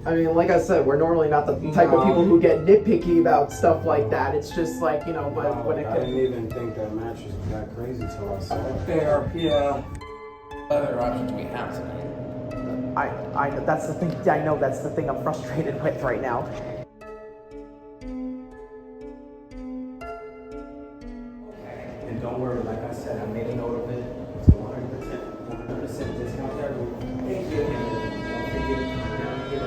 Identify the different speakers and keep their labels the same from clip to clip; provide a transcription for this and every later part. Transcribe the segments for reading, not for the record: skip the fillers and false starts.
Speaker 1: I mean, like I said, we're normally not the type of people who get nitpicky about stuff like that. It's just like, you know, but when it
Speaker 2: I didn't even think that mattress was that crazy till I saw it.
Speaker 3: Fair, yeah. Other options we have tonight.
Speaker 1: that's the thing. I know that's the thing I'm frustrated with right now.
Speaker 2: And don't worry, like I said, I made a note of it. It's 100% discount there. Thank you. And don't forget to come down and get a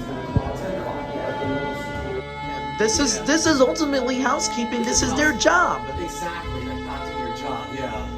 Speaker 2: 10 o'clock. 10 o'clock, yeah.
Speaker 1: This is ultimately housekeeping. This is their job.
Speaker 3: Exactly, like not doing your job, yeah.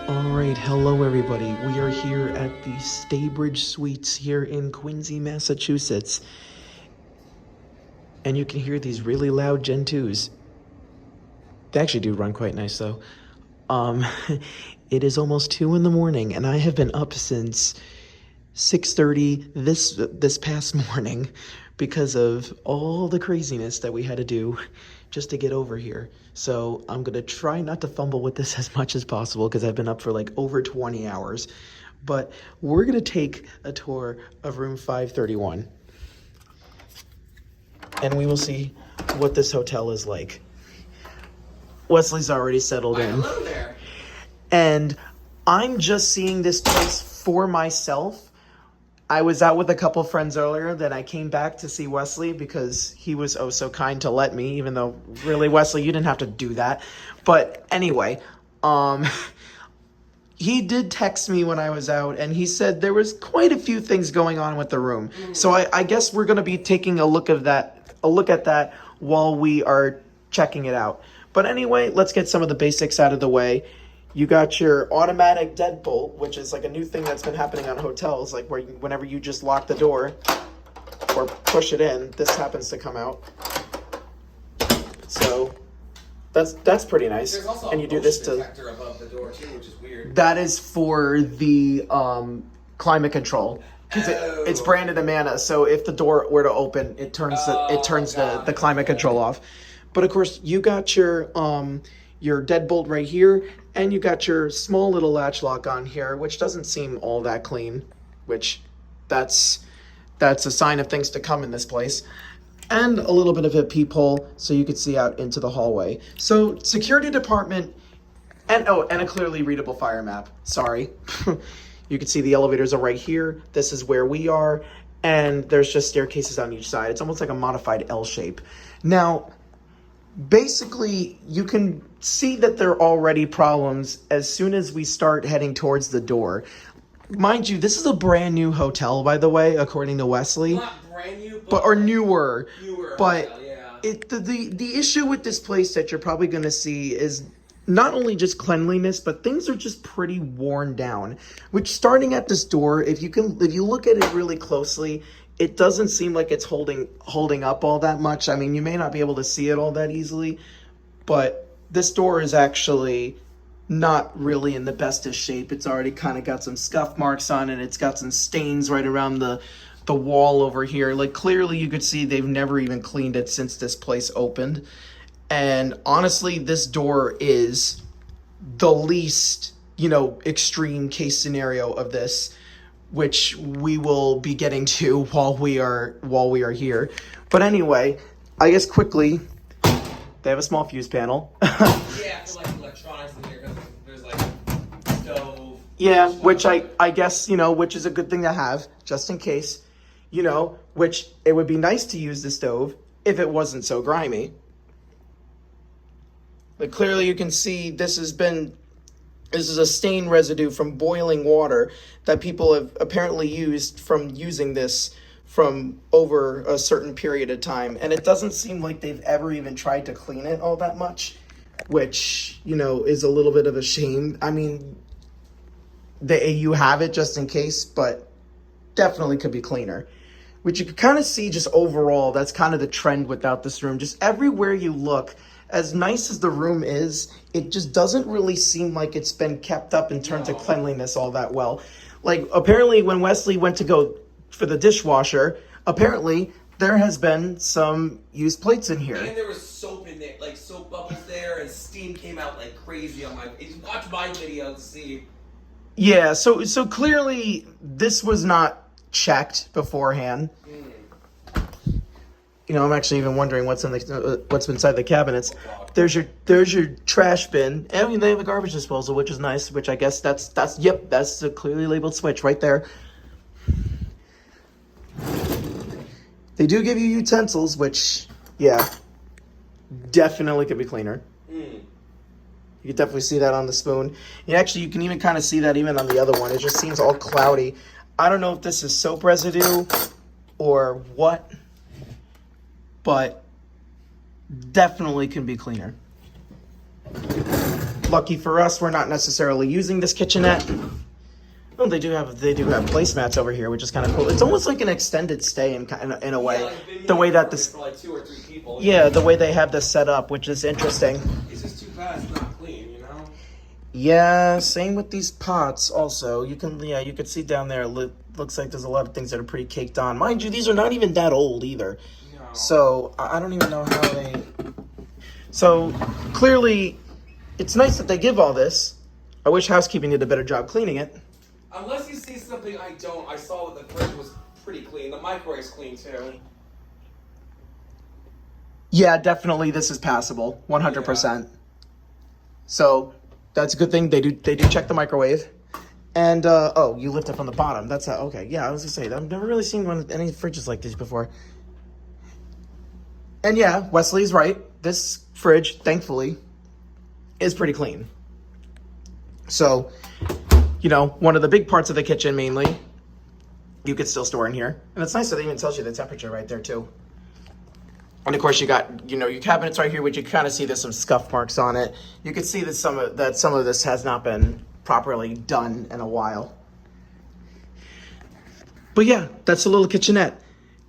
Speaker 1: Alright, hello everybody. We are here at the Staybridge Suites here in Quincy, Massachusetts. And you can hear these really loud Gen 2s. They actually do run quite nice though. It is almost 2 in the morning and I have been up since 6:30 this past morning because of all the craziness that we had to do just to get over here. So I'm gonna try not to fumble with this as much as possible because I've been up for like over 20 hours. But we're gonna take a tour of room 531 and we will see what this hotel is like. Wesley's already settled in.
Speaker 3: Hello there.
Speaker 1: And I'm just seeing this place for myself. I was out with a couple friends earlier, then I came back to see Wesley because he was oh so kind to let me, even though really, Wesley, you didn't have to do that. But anyway, he did text me when I was out and he said there was quite a few things going on with the room. So I guess we're gonna be taking a look at that while we are checking it out. But anyway, let's get some of the basics out of the way. You got your automatic deadbolt, which is like a new thing that's been happening on hotels, like where whenever you just lock the door or push it in, this happens to come out. So that's pretty nice.
Speaker 3: There's also
Speaker 1: and you do this to
Speaker 3: detector above the door too, which is weird.
Speaker 1: that is for the climate control. Because it's branded Amana, so if the door were to open, it turns the climate control off. But of course, you got your deadbolt right here, and you got your small little latch lock on here, which doesn't seem all that clean, which that's a sign of things to come in this place. And a little bit of a peephole so you could see out into the hallway. So security department, and a clearly readable fire map. Sorry. You can see the elevators are right here. This is where we are, and there's just staircases on each side. It's almost like a modified L shape. Now, basically, you can see that there are already problems as soon as we start heading towards the door. Mind you, this is a brand new hotel, by the way, according to Wesley.
Speaker 3: Not brand new,
Speaker 1: or newer. But
Speaker 3: hotel, yeah.
Speaker 1: The issue with this place that you're probably going to see is not only just cleanliness, but things are just pretty worn down. Which, starting at this door, if you look at it really closely, it doesn't seem like it's holding up all that much. I mean, you may not be able to see it all that easily, but this door is actually not really in the bestest shape. It's already kind of got some scuff marks on it. It's got some stains right around the wall over here. Like, clearly you could see they've never even cleaned it since this place opened. And honestly, this door is the least, extreme case scenario of this, which we will be getting to while we are here. But anyway, I guess quickly, they have a small fuse panel.
Speaker 3: Yeah, for like electronics in here, because there's like stove.
Speaker 1: Yeah, which I guess, which is a good thing to have, just in case, which it would be nice to use the stove if it wasn't so grimy. But clearly you can see this is a stain residue from boiling water that people have apparently used from using this from over a certain period of time. And it doesn't seem like they've ever even tried to clean it all that much, which, is a little bit of a shame. I mean, you have it just in case, but definitely could be cleaner. Which you can kind of see just overall, that's kind of the trend without this room. Just everywhere you look, as nice as the room is, it just doesn't really seem like it's been kept up in terms of cleanliness all that well. Like, apparently when Wesley went to go for the dishwasher, apparently there has been some used plates in here.
Speaker 3: And there was soap in there, like soap bubbles there, and steam came out like crazy on my. Just watch my video to see.
Speaker 1: Yeah, so clearly this was not checked beforehand. You know, I'm actually even wondering what's inside the cabinets. There's your trash bin. I mean, they have a garbage disposal, which is nice. Which I guess that's a clearly labeled switch right there. They do give you utensils, which definitely could be cleaner. You can definitely see that on the spoon. And actually, you can even kind of see that even on the other one. It just seems all cloudy. I don't know if this is soap residue or what, but definitely can be cleaner. Lucky for us, we're not necessarily using this kitchenette. Oh, they do have placemats over here, which is kind of cool. It's almost like an extended stay in a way.
Speaker 3: Yeah, like
Speaker 1: the way that this,
Speaker 3: for like 2 or 3 people.
Speaker 1: yeah, the way they have this set up, which is interesting.
Speaker 3: It's just too bad it's not clean, you know.
Speaker 1: Yeah, same with these pots. Also, you can see down there. Looks like there's a lot of things that are pretty caked on. Mind you, these are not even that old either.
Speaker 3: No.
Speaker 1: So I don't even know how they. So clearly, it's nice that they give all this. I wish housekeeping did a better job cleaning it.
Speaker 3: Unless you see something I don't, I saw that the fridge was pretty clean. The microwave's clean too.
Speaker 1: Yeah, definitely this is passable, 100%. So that's a good thing. They do check the microwave. And oh, you lift it from the bottom. That's okay. Yeah, I was gonna say I've never really seen any fridges like these before. And yeah, Wesley's right. This fridge, thankfully, is pretty clean. So, you know, one of the big parts of the kitchen mainly, you could still store in here. And it's nice that it even tells you the temperature right there too. And of course you got, you know, your cabinets right here, which you kind of see there's some scuff marks on it. You can see that some of this has not been properly done in a while. But yeah, that's a little kitchenette.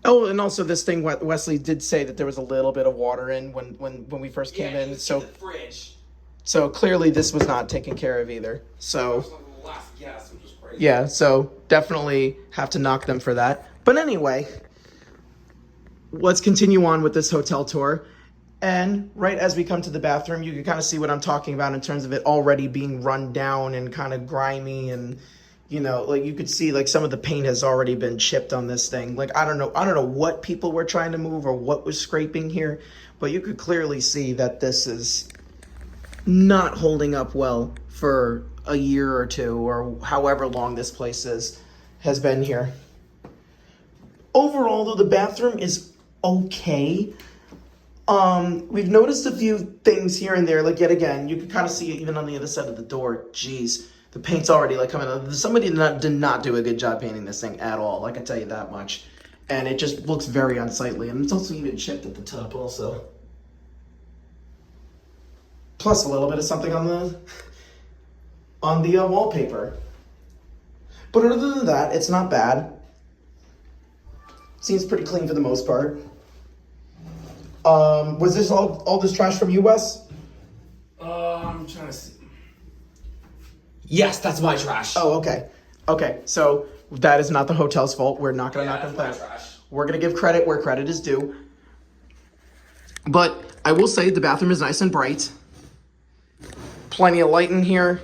Speaker 1: Oh, and also this thing, Wesley did say that there was a little bit of water in when we first came in. So
Speaker 3: the fridge.
Speaker 1: So clearly this was not taken care of either. So
Speaker 3: The last guess, which was crazy.
Speaker 1: yeah, so definitely have to knock them for that. But anyway, let's continue on with this hotel tour. And right as we come to the bathroom, you can kind of see what I'm talking about in terms of it already being run down and kind of grimy, and you know, like you could see like some of the paint has already been chipped on this thing. Like I don't know what people were trying to move or what was scraping here, but you could clearly see that this is not holding up well for a year or two or however long this place has been here. Overall, though, the bathroom is okay. We've noticed a few things here and there, like yet again, you can kind of see it even on the other side of the door. Jeez, the paint's already like coming out. Somebody did not do a good job painting this thing at all, I can tell you that much. And it just looks very unsightly, and it's also even chipped at the top also. Plus a little bit of something on the wallpaper. But other than that, it's not bad. Seems pretty clean for the most part. Was this all this trash from you, Wes?
Speaker 3: I'm trying to see. Yes, that's my trash.
Speaker 1: Oh, okay. Okay, so that is not the hotel's fault. We're not going to knock on
Speaker 3: that's
Speaker 1: that.
Speaker 3: my trash.
Speaker 1: We're going to give credit where credit is due. But I will say the bathroom is nice and bright. Plenty of light in here.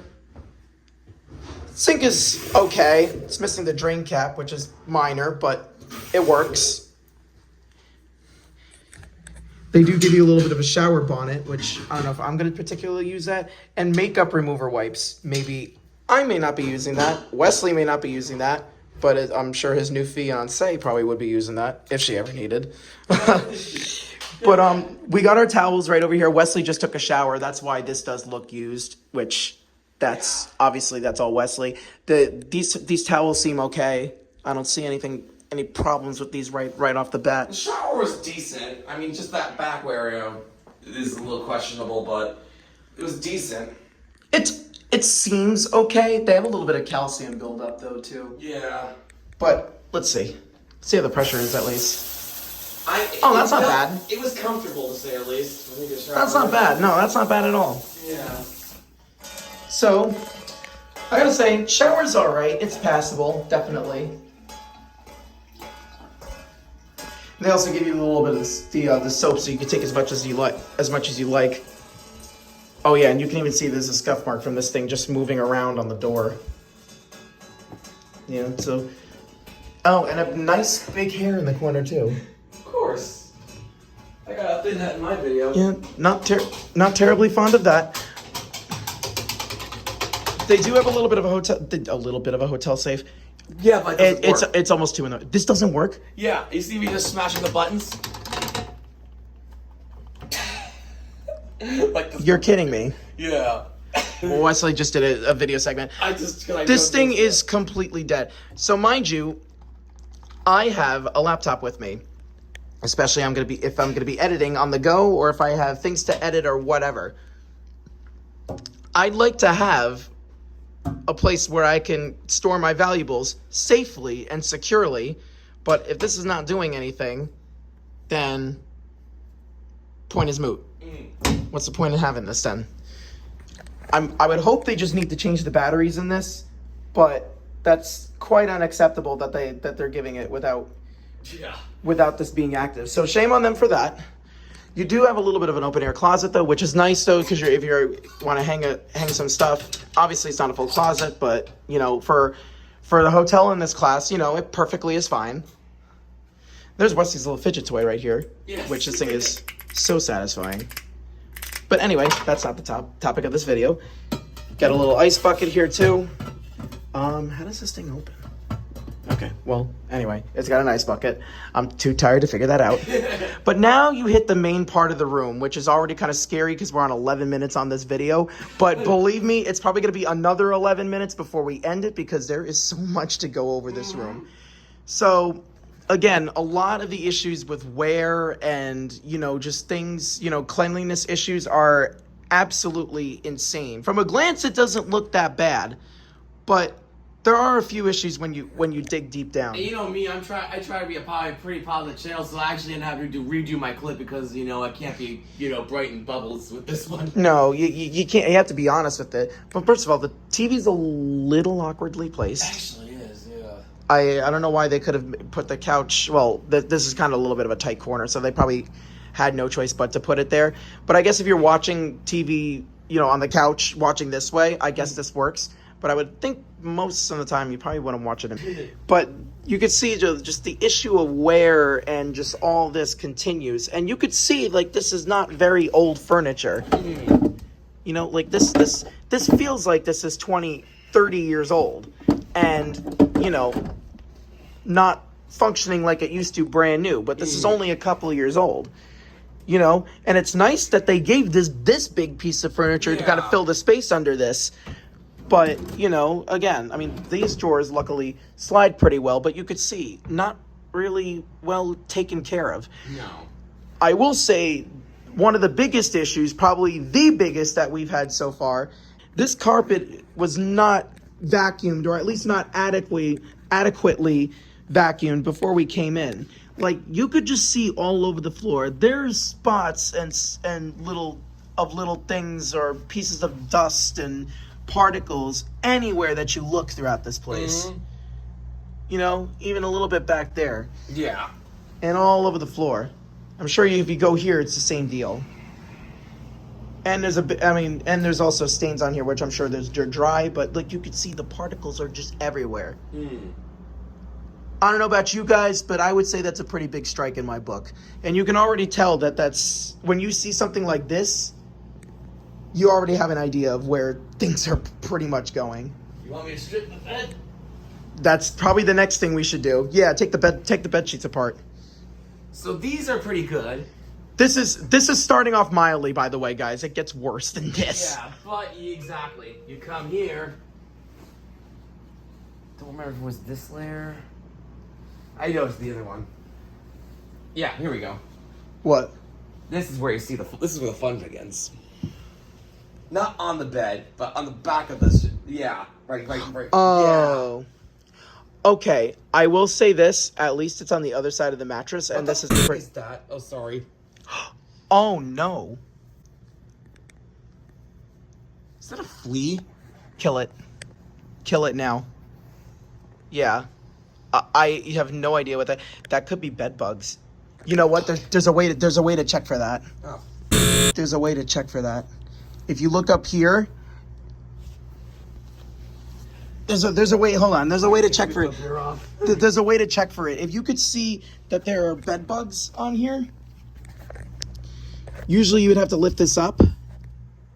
Speaker 1: Sink is okay. It's missing the drain cap, which is minor, but it works. They do give you a little bit of a shower bonnet, which I don't know if I'm going to particularly use that. And makeup remover wipes. Maybe I may not be using that. Wesley may not be using that. But I'm sure his new fiancée probably would be using that if she ever needed. But we got our towels right over here. Wesley just took a shower. That's why this does look used, which that's obviously that's all Wesley. These towels seem okay. I don't see any problems with these right off the bat.
Speaker 3: The shower was decent. I mean, just that back area is a little questionable, but it was decent.
Speaker 1: It seems okay. They have a little bit of calcium buildup though too.
Speaker 3: Yeah.
Speaker 1: But let's see. See how the pressure is at least. Oh, that's not bad.
Speaker 3: It was comfortable to say at least. I think it's
Speaker 1: That's not bad. No, that's not bad at all.
Speaker 3: Yeah.
Speaker 1: So, I gotta say, shower's alright. It's passable, definitely. They also give you a little bit of the soap, so you can take as much as you like. Oh yeah, and you can even see there's a scuff mark from this thing just moving around on the door. Yeah, so. Oh, and a nice big hair in the corner too.
Speaker 3: Of course. I gotta update that in my video.
Speaker 1: Yeah, not terribly fond of that. They do have a little bit of a hotel safe.
Speaker 3: Yeah, but it doesn't work.
Speaker 1: It's almost 2 in the. This doesn't work.
Speaker 3: Yeah, you see me just smashing the buttons? Like this.
Speaker 1: You're kidding me.
Speaker 3: Yeah.
Speaker 1: Well, Wesley just did a video segment. This thing is completely dead. So mind you, I have a laptop with me. Especially if I'm gonna be editing on the go, or if I have things to edit or whatever. I'd like to have a place where I can store my valuables safely and securely. But if this is not doing anything, then point is moot. What's the point of having this then? I would hope they just need to change the batteries in this, but that's quite unacceptable that they're giving it without this being active. So shame on them for that. You do have a little bit of an open air closet though, which is nice though, because if you want to hang some stuff, obviously it's not a full closet, but you know, for the hotel in this class, you know, it perfectly is fine. There's Wesley's little fidget toy right here, which this thing is so satisfying. But anyway, that's not the topic of this video. Got a little ice bucket here too. How does this thing open? Okay, well, anyway, it's got an ice bucket. I'm too tired to figure that out. But now you hit the main part of the room, which is already kind of scary because we're on 11 minutes on this video. But believe me, it's probably going to be another 11 minutes before we end it because there is so much to go over this room. So, again, a lot of the issues with wear and, you know, just things, you know, cleanliness issues are absolutely insane. From a glance, it doesn't look that bad, but there are a few issues when you dig deep down.
Speaker 3: And you know me, I try to be a pretty positive channel, so I actually didn't have to redo my clip because, you know, I can't be, you know, bright and bubbles with this one.
Speaker 1: No, you can't. You have to be honest with it. But first of all, the TV's a little awkwardly placed.
Speaker 3: Actually is, yeah.
Speaker 1: I don't know why they could have put the couch. Well, this is kind of a little bit of a tight corner, so they probably had no choice but to put it there. But I guess if you're watching TV, you know, on the couch, watching this way, I guess this works. But I would think most of the time you probably wouldn't watch it. But you could see just the issue of wear and just all this continues. And you could see, like, this is not very old furniture. You know, like, this feels like this is 20, 30 years old. And, you know, not functioning like it used to brand new. But this is only a couple of years old. You know? And it's nice that they gave this big piece of furniture to kind of fill the space under this. But, you know, again, I mean, these drawers luckily slide pretty well, but you could see, not really well taken care of.
Speaker 3: No.
Speaker 1: I will say, one of the biggest issues, probably the biggest that we've had so far, this carpet was not vacuumed, or at least not adequately vacuumed before we came in. Like, you could just see all over the floor. There's spots and little things or pieces of dust and particles anywhere that you look throughout this place. You know, even a little bit back there.
Speaker 3: Yeah.
Speaker 1: And all over the floor. I'm sure if you go here, it's the same deal. And there's also stains on here, which I'm sure they're dry, but like you could see the particles are just everywhere. I don't know about you guys, but I would say that's a pretty big strike in my book. And you can already tell that's when you see something like this, you already have an idea of where things are pretty much going.
Speaker 3: You want me to strip the bed?
Speaker 1: That's probably the next thing we should do. Yeah, take the bed sheets apart.
Speaker 3: So these are pretty good.
Speaker 1: This is starting off mildly, by the way, guys. It gets worse than this.
Speaker 3: Yeah, but exactly. You come here. Don't remember if it was this layer. I know it's the other one. Yeah, here we go.
Speaker 1: What?
Speaker 3: This is where you see this is where the fun begins. Not on the bed, but on the back of this. Yeah, right.
Speaker 1: Oh.
Speaker 3: Yeah.
Speaker 1: Okay, I will say this. At least it's on the other side of the mattress, and this is
Speaker 3: What
Speaker 1: different.
Speaker 3: is that? Oh, sorry.
Speaker 1: Oh no!
Speaker 3: Is that a flea?
Speaker 1: Kill it! Kill it now! Yeah, I have no idea what that. That could be bed bugs. You know what? There's a way to check for that.
Speaker 3: Oh.
Speaker 1: There's a way to check for that. If you look up here, there's a way. Hold on. There's a way to check for it. There's a way to check for it. If you could see that there are bed bugs on here, usually you would have to lift this up,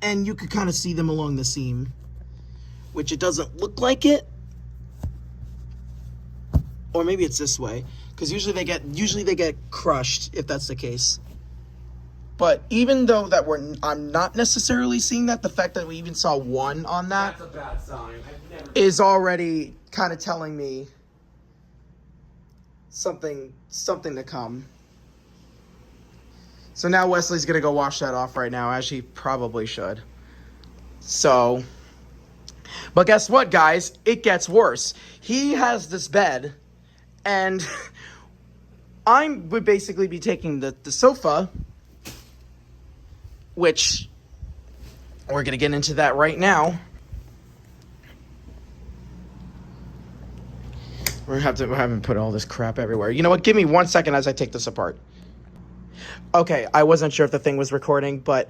Speaker 1: and you could kind of see them along the seam, which it doesn't look like it. Or maybe it's this way, because usually they get crushed if that's the case. But even though that I'm not necessarily seeing that, the fact that we even saw one on that
Speaker 3: That's a bad sign. I've never...
Speaker 1: is already kind of telling me something to come. So now Wesley's gonna go wash that off right now, as he probably should. So, but guess what, guys? It gets worse. He has this bed, and I would basically be taking the sofa, which we're gonna get into that right now. We're having put all this crap everywhere. You know what? Give me 1 second as I take this apart. Okay, I wasn't sure if the thing was recording, but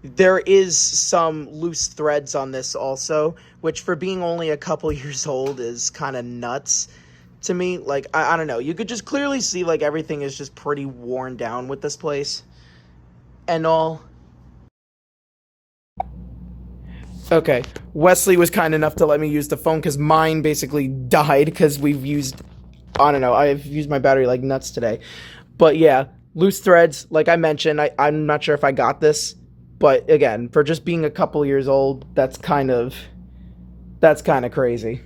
Speaker 1: there is some loose threads on this also, which for being only a couple years old is kind of nuts to me. Like, I don't know. You could just clearly see, like, everything is just pretty worn down with this place and all. Okay, Wesley was kind enough to let me use the phone because mine basically died because we've used, I don't know, I've used my battery like nuts today. But yeah, loose threads, like I mentioned, I'm not sure if I got this, but again, for just being a couple years old, that's kind of crazy.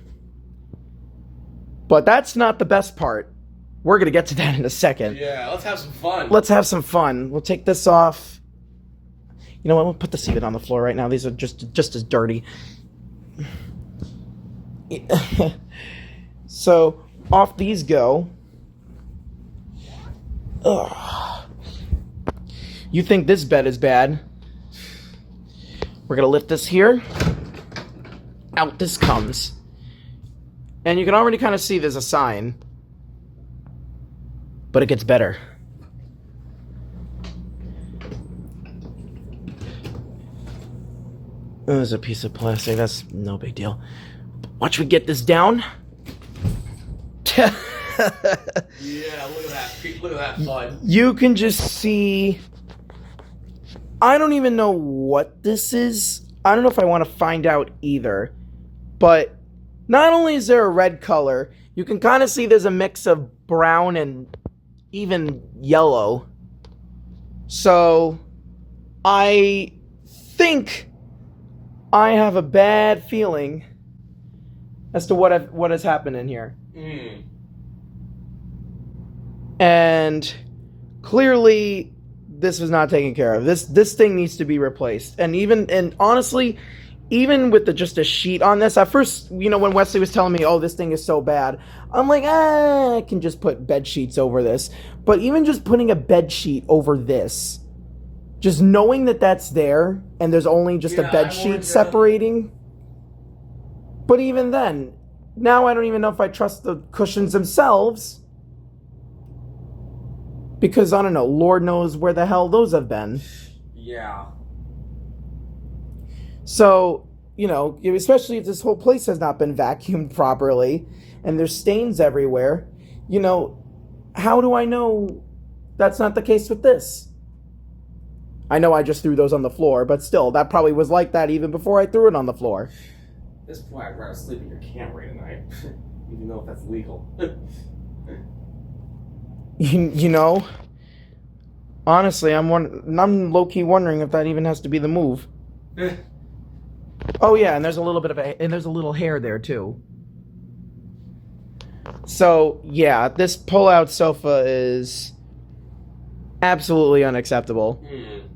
Speaker 1: But that's not the best part. We're going to get to that in a second.
Speaker 3: Yeah, let's have some fun.
Speaker 1: Let's have some fun. We'll take this off. You know what? We'll put the seat on the floor right now. These are just as dirty. So, off these go. Ugh. You think this bed is bad? We're going to lift this here. Out this comes. And you can already kind of see there's a sign. But it gets better. Oh, there's a piece of plastic. That's no big deal. Watch me get this down.
Speaker 3: Yeah, look at that. Look at that bud.
Speaker 1: You can just see... I don't even know what this is. I don't know if I want to find out either. But not only is there a red color, you can kind of see there's a mix of brown and even yellow. So, I think I have a bad feeling as to what has happened in here. And clearly this was not taken care of. This thing needs to be replaced. And honestly, even with just a sheet on this, at first, you know, when Wesley was telling me, oh, this thing is so bad, I'm like, I can just put bed sheets over this. But even just putting a bed sheet over this, just knowing that that's there, and there's only just a bed sheet separating. But even then, now I don't even know if I trust the cushions themselves. Because, I don't know, Lord knows where the hell those have been.
Speaker 3: Yeah.
Speaker 1: So, you know, especially if this whole place has not been vacuumed properly, and there's stains everywhere, you know, how do I know that's not the case with this? I know I just threw those on the floor, but still, that probably was like that even before I threw it on the floor.
Speaker 3: At this point, I'd rather sleep in your Camry tonight, even though if that's legal.
Speaker 1: You know, honestly, I'm low-key wondering if that even has to be the move. Oh yeah, and there's a little bit of there's a little hair there too. So yeah, this pull-out sofa is absolutely unacceptable.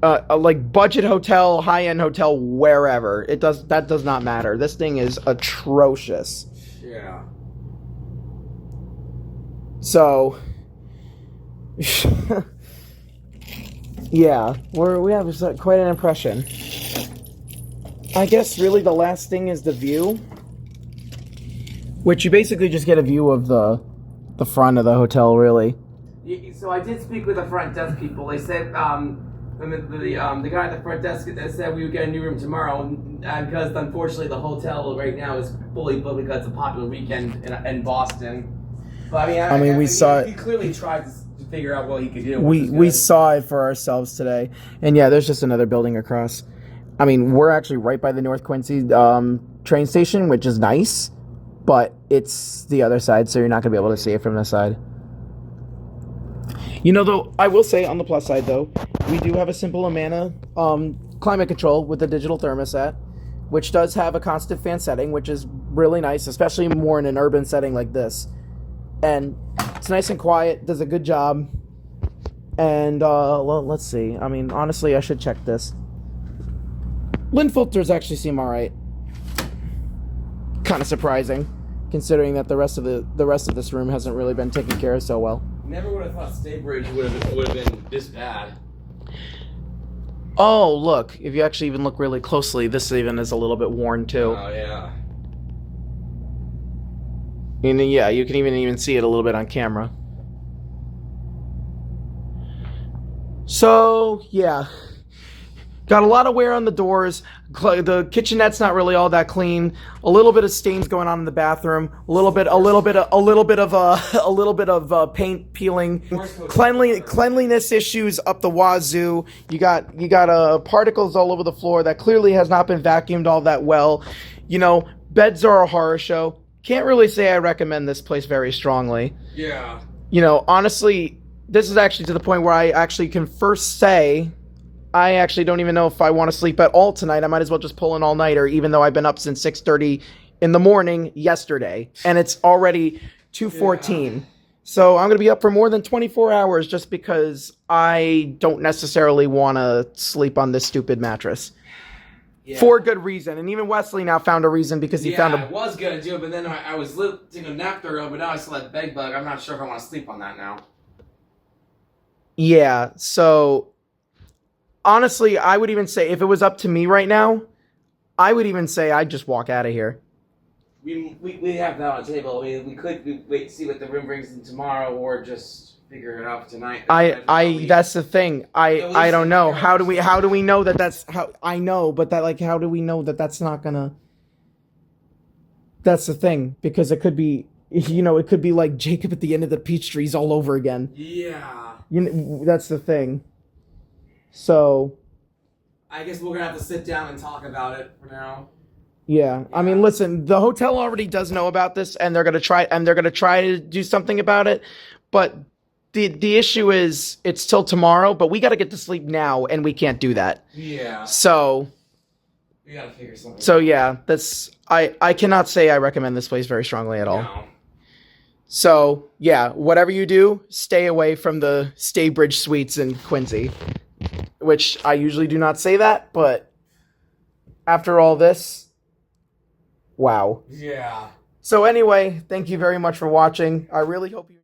Speaker 1: Like budget hotel, high-end hotel, wherever that does not matter. This thing is atrocious.
Speaker 3: Yeah.
Speaker 1: So, yeah, we have quite an impression. I guess really the last thing is the view, which you basically just get a view of the front of the hotel, really.
Speaker 3: So I did speak with the front desk people. They said the guy at the front desk said we would get a new room tomorrow, because unfortunately the hotel right now is fully booked because it's a popular weekend in Boston. But I mean,
Speaker 1: we saw it.
Speaker 3: He clearly tried to figure out what he could do.
Speaker 1: We saw it for ourselves today, and yeah, there's just another building across. I mean, we're actually right by the North Quincy train station, which is nice, but it's the other side, so you're not going to be able to see it from this side. You know, though, I will say on the plus side, though, we do have a simple Amana climate control with a digital thermostat, which does have a constant fan setting, which is really nice, especially more in an urban setting like this. And it's nice and quiet, does a good job. And, well, let's see. I mean, honestly, I should check this. Lint filters actually seem alright. Kind of surprising, considering that the rest of this room hasn't really been taken care of so well.
Speaker 3: Never would have thought Staybridge would have been this bad.
Speaker 1: Oh, look! If you actually even look really closely, this even is a little bit worn too.
Speaker 3: Oh yeah.
Speaker 1: And yeah, you can even see it a little bit on camera. So yeah. Got a lot of wear on the doors. The kitchenette's not really all that clean. A little bit of stains going on in the bathroom. A little bit of paint peeling. Cleanliness issues up the wazoo. You got particles all over the floor that clearly has not been vacuumed all that well. You know, beds are a horror show. Can't really say I recommend this place very strongly.
Speaker 3: Yeah.
Speaker 1: You know, honestly, this is actually to the point where I actually can first say, I actually don't even know if I want to sleep at all tonight. I might as well just pull an all-nighter, even though I've been up since 6:30 in the morning yesterday. And it's already 2:14. Yeah. So I'm going to be up for more than 24 hours just because I don't necessarily want to sleep on this stupid mattress. Yeah. For good reason. And even Wesley now found a reason because he found a...
Speaker 3: I was going to do it, but then I was taking a nap there, but now I still have bed bug. I'm not sure if I want to sleep on that now.
Speaker 1: Yeah, so... Honestly, I would even say, if it was up to me right now, I would even say I'd just walk out of here.
Speaker 3: We have that on the table. I mean, we could wait to see what the room brings in tomorrow, or just figure it out tonight.
Speaker 1: That's the thing. I don't know. How do we know that that's how? I know, but that, like, how do we know that that's not gonna? That's the thing, because it could be, you know, it could be like Jacob at the end of the peach trees all over again.
Speaker 3: Yeah.
Speaker 1: You know, that's the thing. So,
Speaker 3: I guess we're gonna have to sit down and talk about it for now.
Speaker 1: Yeah. I mean, listen, the hotel already does know about this, and they're gonna try to do something about it. But the issue is, it's till tomorrow, but we got to get to sleep now, and we can't do that.
Speaker 3: Yeah.
Speaker 1: So
Speaker 3: we gotta figure something out.
Speaker 1: So yeah, I cannot say I recommend this place very strongly at all.
Speaker 3: No.
Speaker 1: So yeah, whatever you do, stay away from the Staybridge Suites in Quincy. Which I usually do not say that, but after all this, wow.
Speaker 3: Yeah.
Speaker 1: So anyway, thank you very much for watching. I really hope you...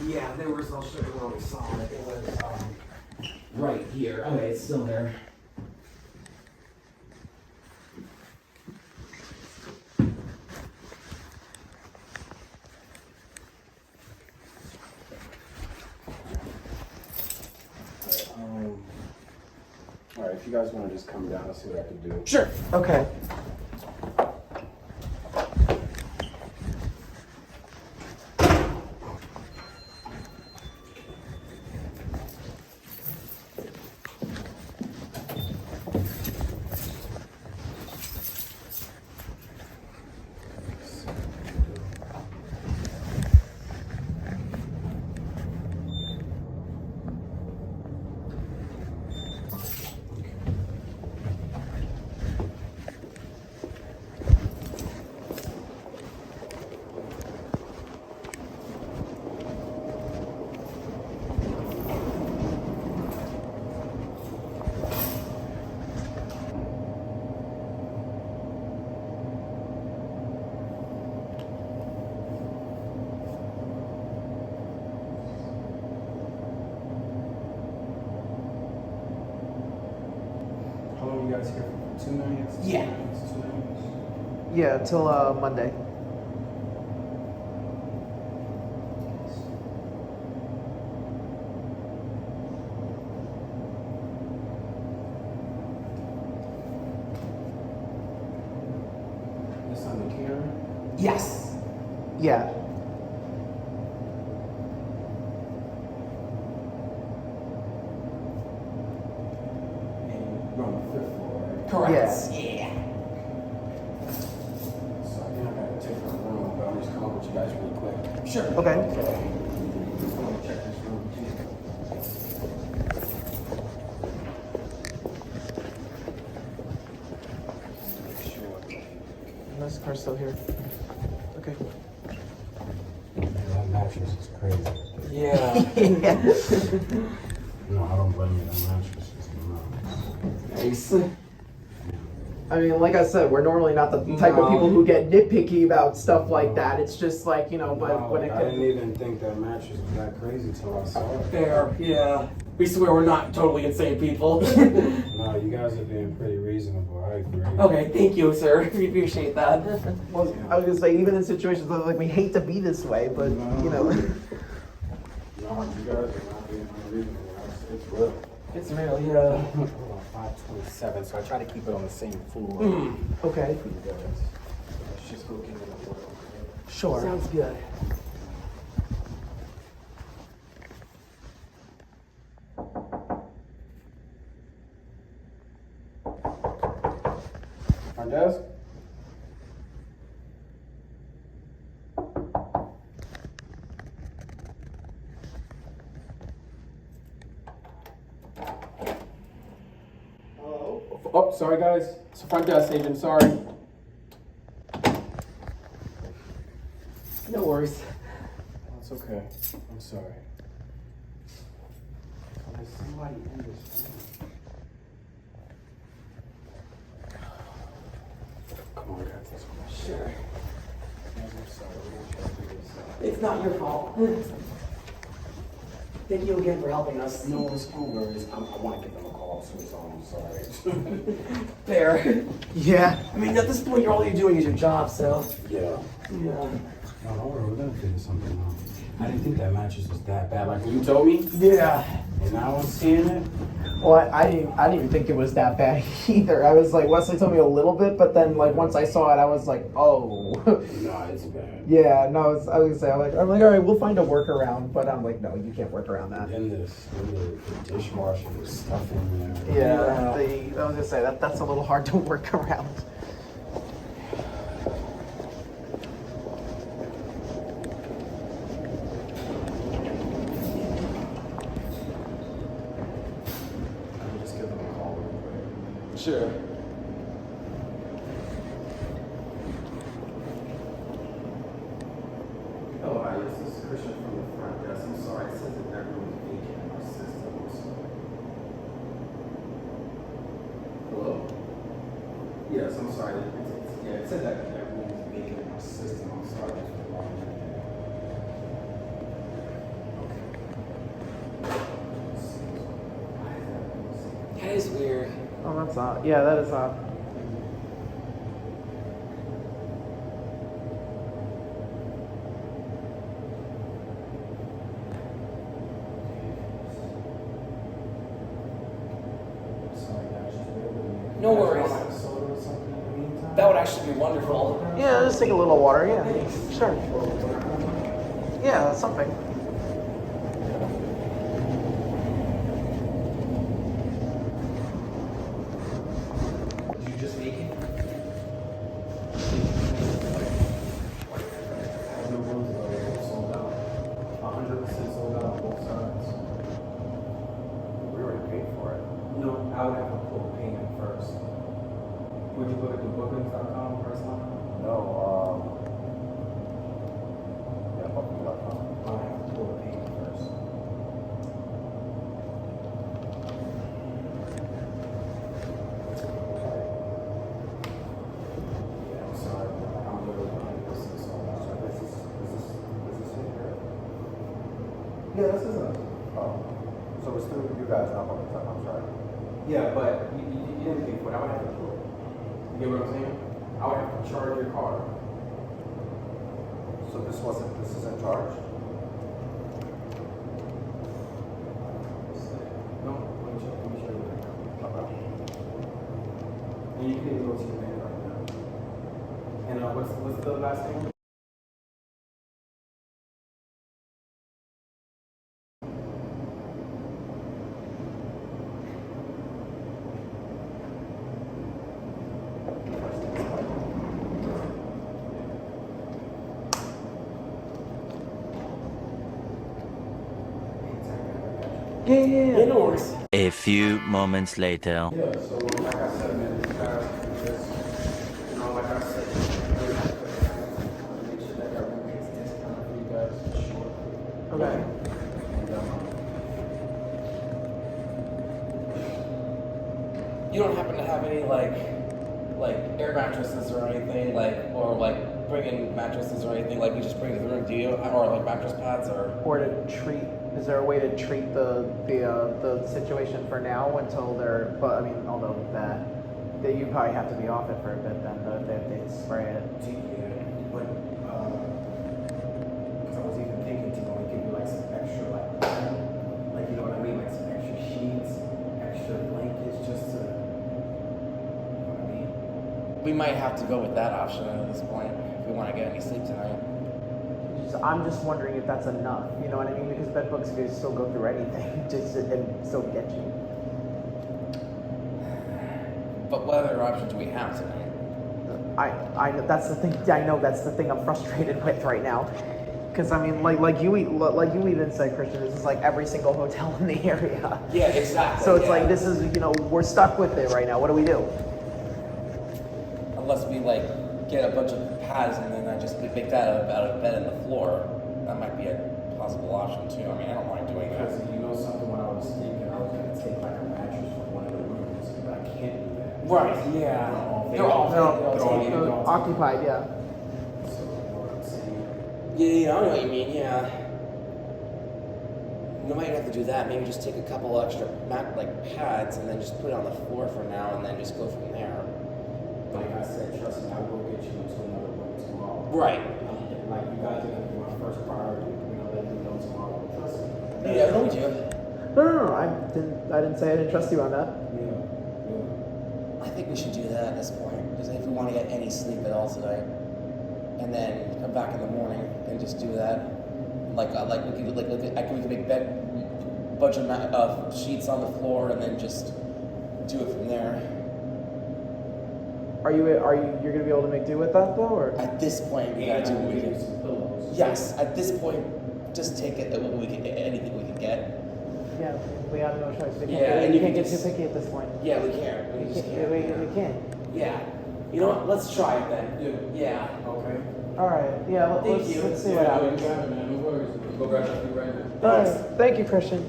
Speaker 2: Yeah, there was, I'll show you where we saw it. It was right here. Okay, it's still there. Alright, if you guys want to just come down, I'll see what I can do.
Speaker 1: Sure. Okay.
Speaker 2: guys here for 2 nights?
Speaker 3: Yeah.
Speaker 2: 2 nights?
Speaker 1: Yeah, till Monday.
Speaker 2: This on the camera?
Speaker 3: Yes.
Speaker 1: Yeah.
Speaker 2: And you're on the 5th floor, right?
Speaker 3: Correct.
Speaker 1: Yeah.
Speaker 2: So I think I gotta take a room, but I'm just coming with you guys really quick.
Speaker 3: Sure.
Speaker 1: Okay.
Speaker 2: Just want to check this room too. Make sure.
Speaker 1: This car's still here. Okay.
Speaker 2: That mattress is crazy.
Speaker 3: Yeah.
Speaker 2: No, I don't blame you. That mattress is nuts.
Speaker 3: Nice.
Speaker 1: I mean, like I said, we're normally not the type of
Speaker 3: No.
Speaker 1: people who get nitpicky about stuff like that. It's just like, you know, but when it
Speaker 2: I didn't
Speaker 1: comes.
Speaker 2: even think that mattress was that crazy till I saw it.
Speaker 3: Fair. Yeah. We swear we're not totally insane people.
Speaker 2: No, you guys are being pretty reasonable. I agree.
Speaker 3: Okay, thank you, sir. We appreciate that.
Speaker 1: Well, I was gonna say, even in situations where like we hate to be this way, but you know.
Speaker 2: No, you guys are not being unreasonable. It's real.
Speaker 3: It's real, yeah.
Speaker 2: Hold on, 527. So I try to keep it on the same floor.
Speaker 1: Okay.
Speaker 2: For you guys. Let's just go get it at work.
Speaker 1: Sure.
Speaker 3: Sounds good.
Speaker 2: Front desk? Oh, sorry guys. It's the front desk agent, sorry.
Speaker 3: No worries.
Speaker 2: That's okay. I'm sorry. Oh, there's somebody in this room. Come on, guys, let's go.
Speaker 3: Sure.
Speaker 2: I'm sorry. We're gonna try to do this.
Speaker 3: It's not your fault. Thank you again for helping us.
Speaker 2: No, it's no worries. I want to give them a call, so it's all. I'm sorry.
Speaker 3: Fair.
Speaker 1: Yeah.
Speaker 3: I mean, at this point, all you're doing is your job, so.
Speaker 2: Yeah.
Speaker 3: Yeah.
Speaker 2: No, don't worry. We're gonna figure something out. I didn't think that mattress was that bad. Like when you told me,
Speaker 3: Yeah.
Speaker 2: and now I'm seeing it.
Speaker 1: Well, I didn't even think it was that bad either. I was like, Wesley told me a little bit, but then like once I saw it, I was like, oh.
Speaker 2: No, it's bad.
Speaker 1: Yeah, no, I was gonna say, I'm like, all right, we'll find a workaround, but I'm like, no, you can't work around that.
Speaker 2: And the dishwasher was stuff in there.
Speaker 1: Yeah, I was gonna say that's a little hard to work around.
Speaker 2: Let me just give them a call real quick.
Speaker 3: Sure.
Speaker 2: Oh, hi, this is Christian from the front desk. I'm sorry, it says that that room is vacant in our system. I'm sorry. Hello? Yes, I'm sorry. Yeah, it said that that room is vacant in our system. I'm sorry. That's the wrong name. Okay. Let's see. Why is that room vacant?
Speaker 3: That is weird.
Speaker 1: Oh, that's odd. Yeah, that is odd.
Speaker 2: Sorry, guys. Just bear with me.
Speaker 3: No worries.
Speaker 2: Like a soda or something in the meantime?
Speaker 3: That would actually be wonderful.
Speaker 1: Yeah, just take a little water. Yeah, sure. Yeah, that's something.
Speaker 2: Did you just make it? No rooms available, sold out. 100% sold out on both sides. We already paid for it. No, I would have to pull the payment first. Would you look at the bookings.com first line?
Speaker 4: No, yeah, booking.com.
Speaker 2: I would have to pull the payment first. Yeah, I'm sorry, but I'm literally 100% sold out.
Speaker 4: So this is it here?
Speaker 2: Yeah, this is us.
Speaker 4: Oh, so it's through you guys, not booking.com, sorry.
Speaker 2: Yeah, but you didn't pay for it. I would have to do it. You get what I'm saying? I would have to charge your card.
Speaker 4: So this isn't charged?
Speaker 2: No, let me show you right now.
Speaker 4: Okay.
Speaker 2: And you can even go to your bank right now. And what's the last name?
Speaker 1: Yeah.
Speaker 2: No worries.
Speaker 5: A few moments later.
Speaker 2: Yeah, so like I said, man, this guy just, like I said, make sure that everyone gets discounted for you guys for sure.
Speaker 1: Okay.
Speaker 2: And,
Speaker 6: You don't happen to have any like air mattresses or anything or bring in mattresses or anything like you just bring to the room, do you? Or like mattress pads
Speaker 1: Or to treat, is there a way to treat the situation for now until they're, but I mean, although that you probably have to be off it for a bit then, though, if they spray it.
Speaker 2: but, because I was even thinking to give you like some extra, you know what I mean, like some extra sheets, extra blankets, just to, you know what I mean?
Speaker 6: We might have to go with that option at this point if we want to get any sleep tonight.
Speaker 1: I'm just wondering if that's enough, you know what I mean? Because bed bugs can still go through anything just and still get you.
Speaker 6: But what other option do we have tonight?
Speaker 1: I that's the thing. I know that's the thing I'm frustrated with right now. Because I mean, like you even said, Christian, this is like every single hotel in the area.
Speaker 6: Yeah, exactly.
Speaker 1: So it's like this is we're stuck with it right now. What do we do?
Speaker 6: Unless we get a bunch of pads and then I just make that out of bed and the floor. That might be a possible option too. I mean, I don't mind doing that.
Speaker 2: Because you know something, when I was thinking, I was going to take like a mattress from one of the rooms, but I can't do that.
Speaker 6: Right, yeah.
Speaker 2: They're all
Speaker 1: Occupied, yeah.
Speaker 2: So, you know what I'm saying?
Speaker 6: Yeah, I know what you mean, yeah. We might have to do that. Maybe just take a couple extra pads and then just put it on the floor for now and then just go from there.
Speaker 2: Like I said, trust me, I will get you into another room tomorrow.
Speaker 6: Right.
Speaker 2: Like you guys are gonna be my first priority. Let me know tomorrow. Trust me.
Speaker 6: Yeah, no, we do.
Speaker 1: No. I didn't say I didn't trust you on that.
Speaker 2: Yeah.
Speaker 6: I think we should do that at this point. Because if we want to get any sleep at all tonight, and then come back in the morning and just do that, we can make bunch of sheets on the floor and then just do it from there.
Speaker 1: Are you're gonna be able to make do with that though, or?
Speaker 6: At this point, we gotta do what we can.
Speaker 2: Some pillows.
Speaker 6: Yes, at this point, just take it anything we can get.
Speaker 1: Yeah, we have no choice.
Speaker 6: Yeah, and
Speaker 1: you
Speaker 6: you
Speaker 1: can't
Speaker 6: can
Speaker 1: get too
Speaker 6: just-
Speaker 1: picky at this point.
Speaker 6: Yeah, we can't. We just can't.
Speaker 1: We can't.
Speaker 6: Yeah. You know what? Let's try it then. Yeah.
Speaker 2: Okay.
Speaker 1: All right. Yeah.
Speaker 6: Thank you.
Speaker 1: Let's see what happens.
Speaker 2: No worries. Go grab that food right now.
Speaker 1: All right. Thank you, Christian.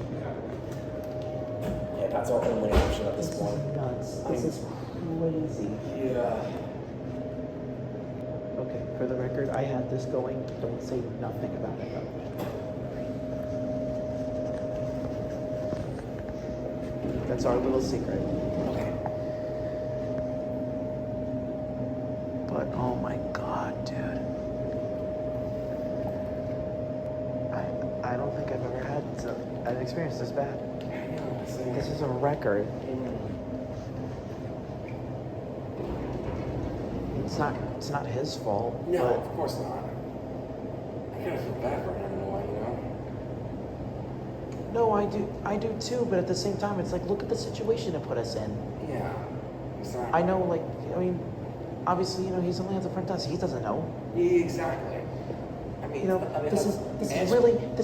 Speaker 6: Yeah, that's our only option at this
Speaker 1: This
Speaker 6: point.
Speaker 1: is nuts. This is crazy.
Speaker 6: Yeah.
Speaker 1: Okay, for the record, I had this going. Don't say nothing about it though. That's our little secret.
Speaker 6: Okay.
Speaker 1: But oh my god, dude. I don't think I've ever had an experience this bad. This is a record. It's not his fault.
Speaker 6: No,
Speaker 1: but
Speaker 6: of course not. I kind of feel bad for him in a way,
Speaker 1: no, I do too, but at the same time it's like look at the situation it put us in.
Speaker 6: Yeah. Exactly.
Speaker 1: I know obviously, he's only at the front desk. He doesn't know.
Speaker 6: Yeah, exactly. I mean,
Speaker 1: This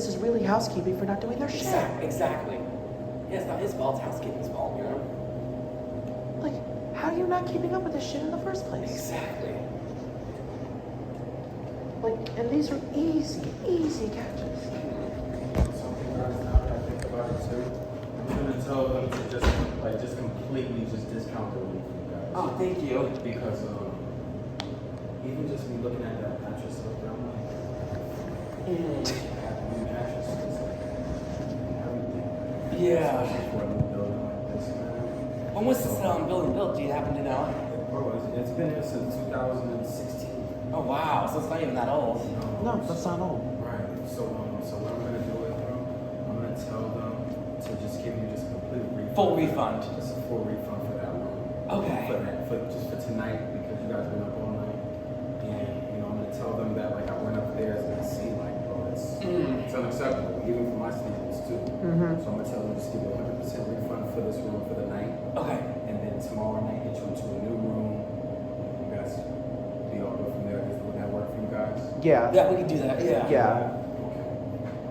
Speaker 1: is really housekeeping for not doing their shit.
Speaker 6: Exactly. Yeah, it's not his fault, it's housekeeping's fault,
Speaker 1: Like, how are you not keeping up with this shit in the first place?
Speaker 6: Exactly.
Speaker 1: Like, and these are easy catches.
Speaker 2: Something guys, now that I think about it too, I'm gonna tell them to just completely just discount the week for you guys.
Speaker 6: Oh, thank you.
Speaker 2: Because even just me looking at that mattress up there, I'm like, new mattresses, everything.
Speaker 6: Yeah.
Speaker 2: Especially for a new building like this, man.
Speaker 6: When was this building built? Do you happen to know?
Speaker 2: Bro, it's been here since 2016.
Speaker 6: Oh wow, so it's not even that old.
Speaker 1: No, that's not all.
Speaker 2: Right. So what I'm gonna do is, bro, I'm gonna tell them to just give you just a complete refund.
Speaker 6: Full refund.
Speaker 2: Just a full refund for that room.
Speaker 6: Okay.
Speaker 2: For just for tonight because you guys been up all night. And I'm gonna tell them that like I went upstairs and I see like, bro, it's unacceptable even for my standards too. So I'm gonna tell them just give you 100% refund for this room for the night.
Speaker 6: Okay.
Speaker 2: And then tomorrow night get you into a new room. You guys be all good from there. Would that work for you guys?
Speaker 1: Yeah.
Speaker 6: Yeah, we can do that. Yeah.
Speaker 1: Yeah.
Speaker 2: Okay.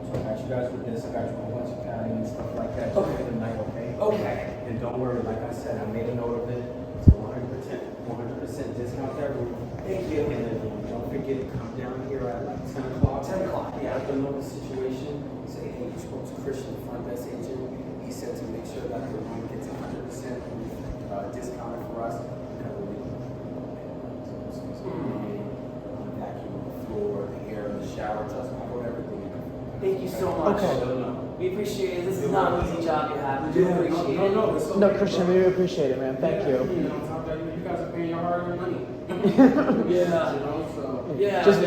Speaker 2: So I got you guys with this. I got you with a bunch of padding and stuff like that.
Speaker 6: Okay.
Speaker 2: For the night, okay?
Speaker 6: Okay.
Speaker 2: And don't worry, like I said, I made a note of it. It's 100% discount that room.
Speaker 6: Thank you.
Speaker 2: And then don't forget to come down here at like 10 o'clock.
Speaker 6: 10 o'clock, yeah.
Speaker 2: Let them know the situation. Say, hey, you spoke to Christian, the front desk agent. He said to make sure that the room gets 100% discounted for us because we vacuum the floor, the air, the shower, just put everything in.
Speaker 6: Thank you so much.
Speaker 1: Okay.
Speaker 6: We appreciate it. This is not an easy job you have. We do appreciate it.
Speaker 2: No, it's okay.
Speaker 1: No, Christian, we appreciate it, man. Thank you.
Speaker 2: On top of that, you guys are paying your hard-earned money.
Speaker 6: Yeah.
Speaker 2: So.
Speaker 6: Yeah.
Speaker 1: Just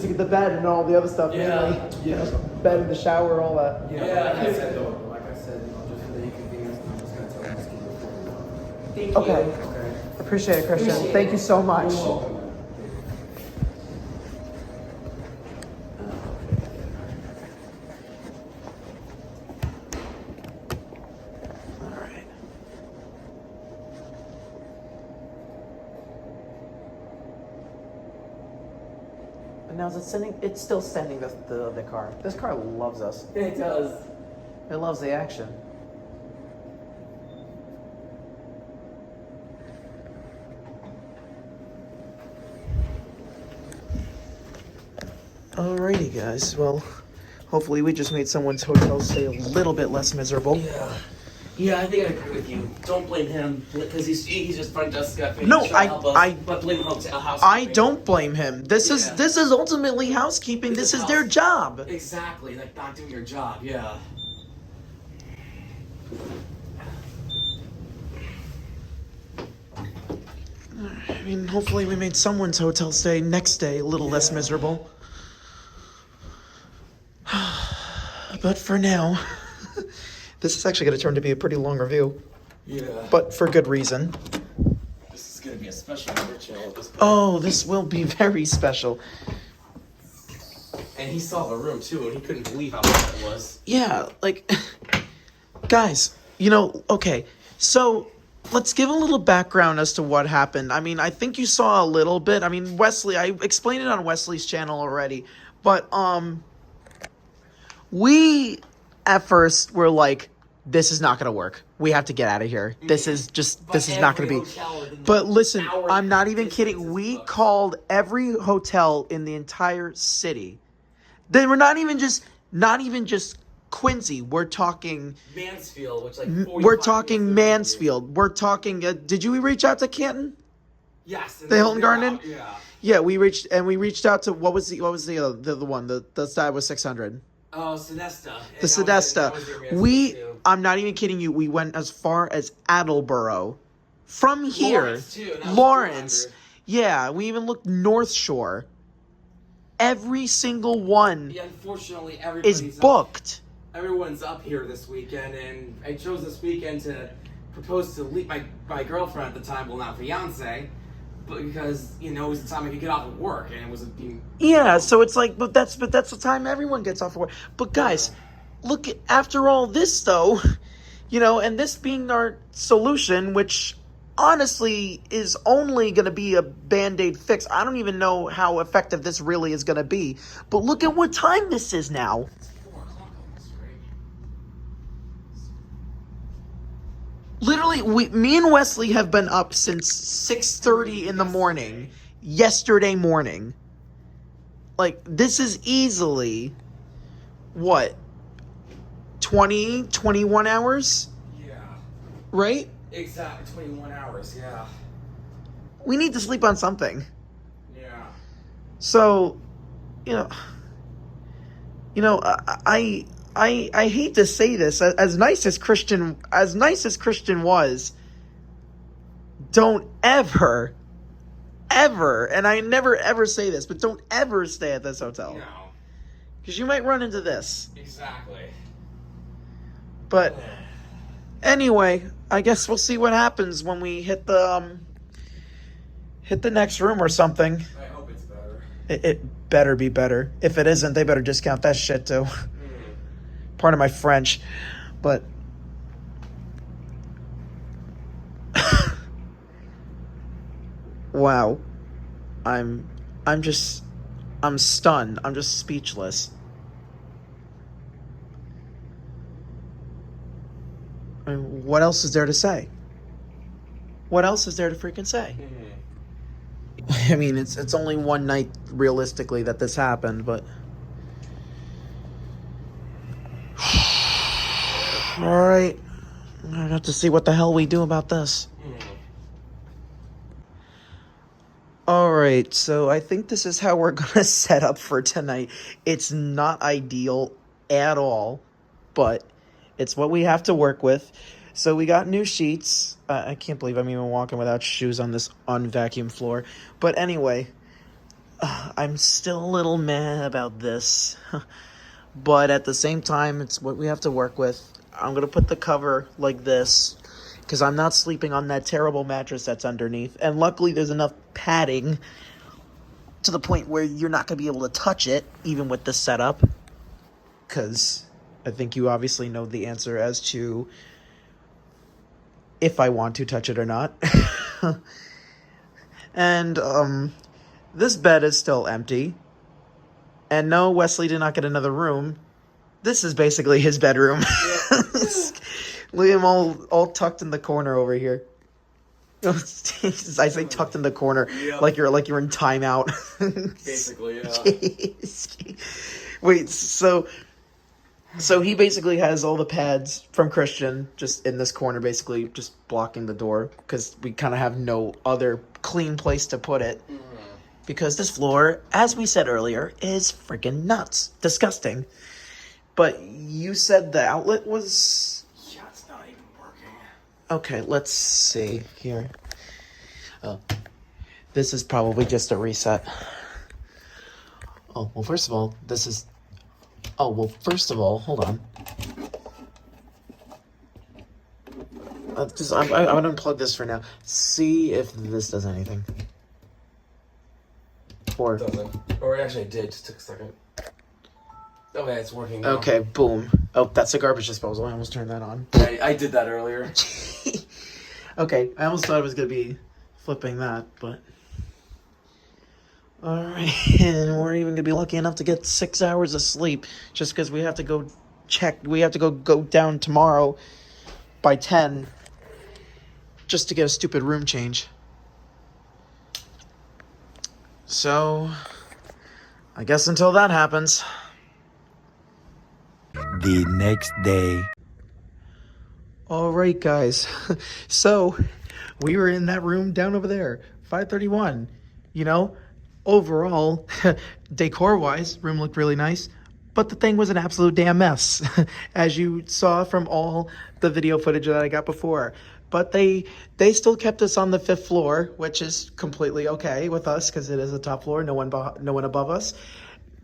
Speaker 1: to get the bed and all the other stuff.
Speaker 6: Yeah.
Speaker 1: Mainly.
Speaker 2: Yeah.
Speaker 1: Bed in the shower, all that.
Speaker 2: Yeah, like I said, just for the inconvenience, I'm just gonna tell them to give you a full refund.
Speaker 6: Thank
Speaker 1: Okay.
Speaker 6: you.
Speaker 2: Okay.
Speaker 1: Appreciate it, Christian.
Speaker 6: Appreciate
Speaker 1: Thank
Speaker 6: it.
Speaker 1: you so much.
Speaker 2: You're welcome.
Speaker 1: All right. And now is it sending? It's still sending the car. This car loves us.
Speaker 6: It does.
Speaker 1: It loves the action. Alrighty, guys. Well, hopefully we just made someone's hotel stay a little bit less miserable.
Speaker 6: Yeah. Yeah, I think I agree with you. Don't blame him because he's just front desk guy.
Speaker 1: No,
Speaker 6: He's trying to help us,
Speaker 1: I-
Speaker 6: but blame house.
Speaker 1: I don't blame him. This is ultimately housekeeping.
Speaker 6: This
Speaker 1: This
Speaker 6: is
Speaker 1: is their job.
Speaker 6: Exactly, like not doing your job. Yeah.
Speaker 1: I mean, hopefully we made someone's hotel stay next day a little less miserable. But for now, this is actually going to turn to be a pretty long review,
Speaker 6: Yeah.
Speaker 1: but for good reason.
Speaker 6: This is gonna be a special chill at this point.
Speaker 1: Oh, this will be very special.
Speaker 6: And he saw the room too, and he couldn't believe how much it was.
Speaker 1: Yeah, like, guys, okay, so let's give a little background as to what happened. I mean, I think you saw a little bit. I mean, Wesley, I explained it on Wesley's channel already, but, we at first were like, this is not going to work. We have to get out of here. This is not going to be. But listen, I'm not even kidding. We called every hotel in the entire city. They were not even just Quincy. We're talking
Speaker 6: Mansfield, which
Speaker 1: we're talking Mansfield. We're talking did you reach out to Canton?
Speaker 6: Yes.
Speaker 1: The Hilton Garden?
Speaker 6: Yeah.
Speaker 1: Yeah, we reached out to what was the one the side was 600.
Speaker 6: Oh, Sinesta.
Speaker 1: The Sedesta. I'm not even kidding you. We went as far as Attleboro. From here.
Speaker 6: Lawrence, too, and that was
Speaker 1: Lawrence.
Speaker 6: 400.
Speaker 1: Yeah, we even looked North Shore. Every single one
Speaker 6: Yeah, unfortunately,
Speaker 1: is
Speaker 6: everybody's
Speaker 1: booked.
Speaker 6: Everyone's up here this weekend, and I chose this weekend to propose to my girlfriend at the time, well, not fiance, but because it was the time I could get off of work, and it was
Speaker 1: Yeah, so it's like, but that's the time everyone gets off of work. But guys, look, after all this though, and this being our solution, which honestly is only going to be a Band-Aid fix. I don't even know how effective this really is going to be. But look at what time this is now.
Speaker 6: 4 o'clock almost, right?
Speaker 1: Literally, me and Wesley have been up since 6:30 in the morning, yesterday morning. Like, this is easily, what, 20, 21 hours?
Speaker 6: Yeah.
Speaker 1: Right?
Speaker 6: Exactly, 21 hours, yeah.
Speaker 1: We need to sleep on something.
Speaker 6: Yeah.
Speaker 1: So, I hate to say this, as nice as Christian was, don't ever, and I never ever say this, but don't ever stay at this hotel.
Speaker 3: No.
Speaker 1: Because you might run into this.
Speaker 3: Exactly.
Speaker 1: But anyway, I guess we'll see what happens when we hit the next room or something.
Speaker 3: I hope it's better.
Speaker 1: It better be better. If it isn't, they better discount that shit too. Pardon my French, but wow, I'm stunned. I'm just speechless. I mean, what else is there to say? What else is there to freaking say? I mean, it's only one night realistically that this happened, but all right, I have to see what the hell we do about this. All right, so I think this is how we're gonna set up for tonight. It's not ideal at all, but it's what we have to work with. So we got new sheets. I can't believe I'm even walking without shoes on this unvacuumed floor. But anyway, I'm still a little meh about this. But at the same time, it's what we have to work with. I'm going to put the cover like this because I'm not sleeping on that terrible mattress that's underneath. And luckily, there's enough padding to the point where you're not going to be able to touch it, even with this setup. Because I think you obviously know the answer as to if I want to touch it or not. And this bed is still empty. And no, Wesley did not get another room. This is basically his bedroom. Look at him all tucked in the corner over here. I say tucked in the corner, like you're in timeout.
Speaker 3: Basically, yeah.
Speaker 1: Wait, so he basically has all the pads from Christian just in this corner, basically just blocking the door because we kind of have no other clean place to put it. Because this floor, as we said earlier, is freaking nuts. Disgusting. But you said the outlet was...
Speaker 3: Yeah, it's not even working.
Speaker 1: Okay, let's see here. Oh, this is probably just a reset. Oh, well, first of all, this is... Oh, well, first of all, hold on. I'm going to unplug this for now. See if this does anything. Or...
Speaker 3: Doesn't. Or actually, it did. Just took a second. Okay, it's working now.
Speaker 1: Okay, boom. Oh, that's a garbage disposal. I almost turned that on.
Speaker 3: I did that earlier.
Speaker 1: Okay, I almost thought I was going to be flipping that, but... Alright, and we're even going to be lucky enough to get 6 hours of sleep just because we have to go go down tomorrow by 10 just to get a stupid room change. So, I guess until that happens.
Speaker 5: The next day.
Speaker 1: Alright, guys. So, we were in that room down over there, 531. You know, overall, decor-wise, room looked really nice. But the thing was an absolute damn mess, as you saw from all the video footage that I got before. But they still kept us on the 5th floor, which is completely okay with us because it is a top floor, no one above us.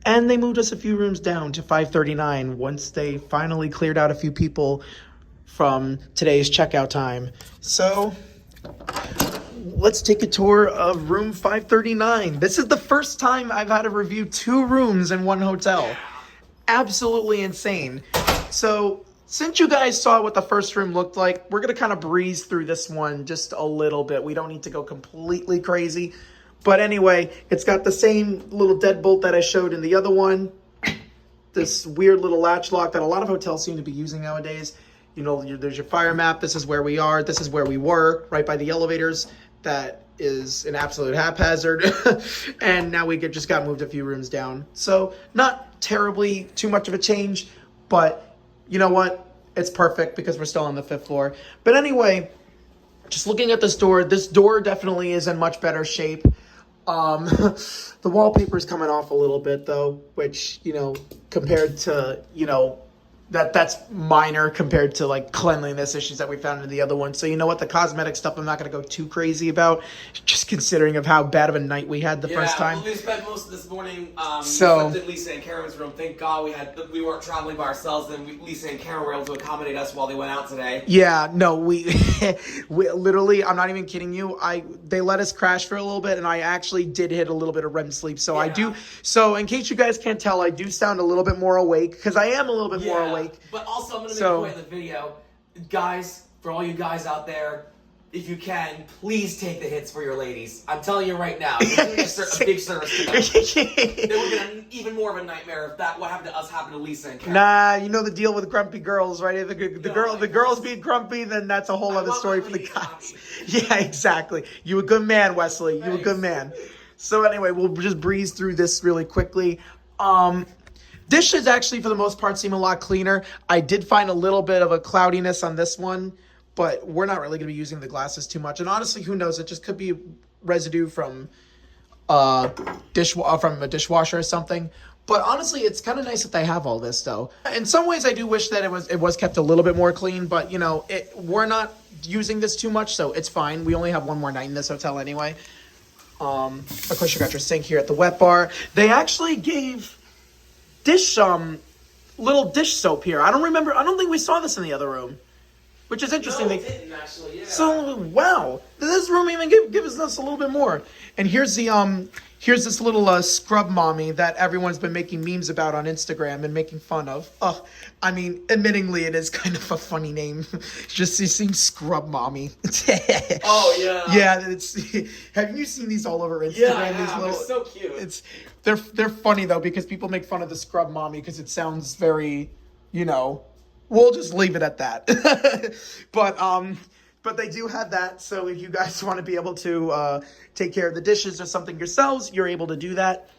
Speaker 1: And they moved us a few rooms down to 539 once they finally cleared out a few people from today's checkout time. So let's take a tour of room 539. This is the first time I've had to review 2 rooms in one hotel. Absolutely insane. So since you guys saw what the first room looked like, we're going to kind of breeze through this one just a little bit. We don't need to go completely crazy. But anyway, it's got the same little deadbolt that I showed in the other one. This weird little latch lock that a lot of hotels seem to be using nowadays. You know, there's your fire map. This is where we are. This is where we were, right by the elevators. That is an absolute haphazard. And now we just got moved a few rooms down. So not terribly too much of a change, but you know what? It's perfect because we're still on the 5th floor. But anyway, just looking at this door definitely is in much better shape. The wallpaper is coming off a little bit though, which, you know, compared to, you know, that's minor compared to like cleanliness issues that we found in the other one. So you know what, the cosmetic stuff I'm not going to go too crazy about, just considering of how bad of a night we had the first time.
Speaker 3: We spent most of this morning
Speaker 1: So-
Speaker 3: we slept in Lisa and Karen's room. Thank God we weren't traveling by ourselves, and Lisa and Karen were able to accommodate us while they went out today.
Speaker 1: Yeah, no, we literally, I'm not even kidding you. They let us crash for a little bit, and I actually did hit a little bit of REM sleep. So I do. So in case you guys can't tell, I do sound a little bit more awake because I am a little bit more awake.
Speaker 3: But also, I'm going to make a point in the video, guys. For all you guys out there, if you can, please take the hits for your ladies. I'm telling you right now, you're doing a big service to them. They would have been even more of a nightmare if what happened to us happened to Lisa and Karen.
Speaker 1: Nah, you know the deal with grumpy girls, right? If the girls being grumpy, then that's a whole other story for the guys. Yeah, exactly. You a good man, Wesley. You a good man. So anyway, we'll just breeze through this really quickly. Dishes actually, for the most part, seem a lot cleaner. I did find a little bit of a cloudiness on this one, but we're not really going to be using the glasses too much. And honestly, who knows? It just could be residue from a dishwasher or something. But honestly, it's kind of nice that they have all this, though. In some ways, I do wish that it was kept a little bit more clean. But, you know, we're not using this too much, so it's fine. We only have one more night in this hotel anyway. Of course, you got your sink here at the wet bar. They actually gave little dish soap here. I don't think we saw this in the other room, which is interesting.
Speaker 3: No, it didn't actually, yeah.
Speaker 1: So, wow, this room even gives us a little bit more. And here's this little scrub mommy that everyone's been making memes about on Instagram and making fun of. I mean, admittingly, it is kind of a funny name. Just it seems scrub mommy.
Speaker 3: Oh yeah.
Speaker 1: Yeah, have you seen these all over Instagram?
Speaker 3: Yeah,
Speaker 1: these
Speaker 3: they're so cute.
Speaker 1: They're funny though, because people make fun of the scrub mommy because it sounds very, you know, we'll just leave it at that. But they do have that, so if you guys want to be able to take care of the dishes or something yourselves, you're able to do that.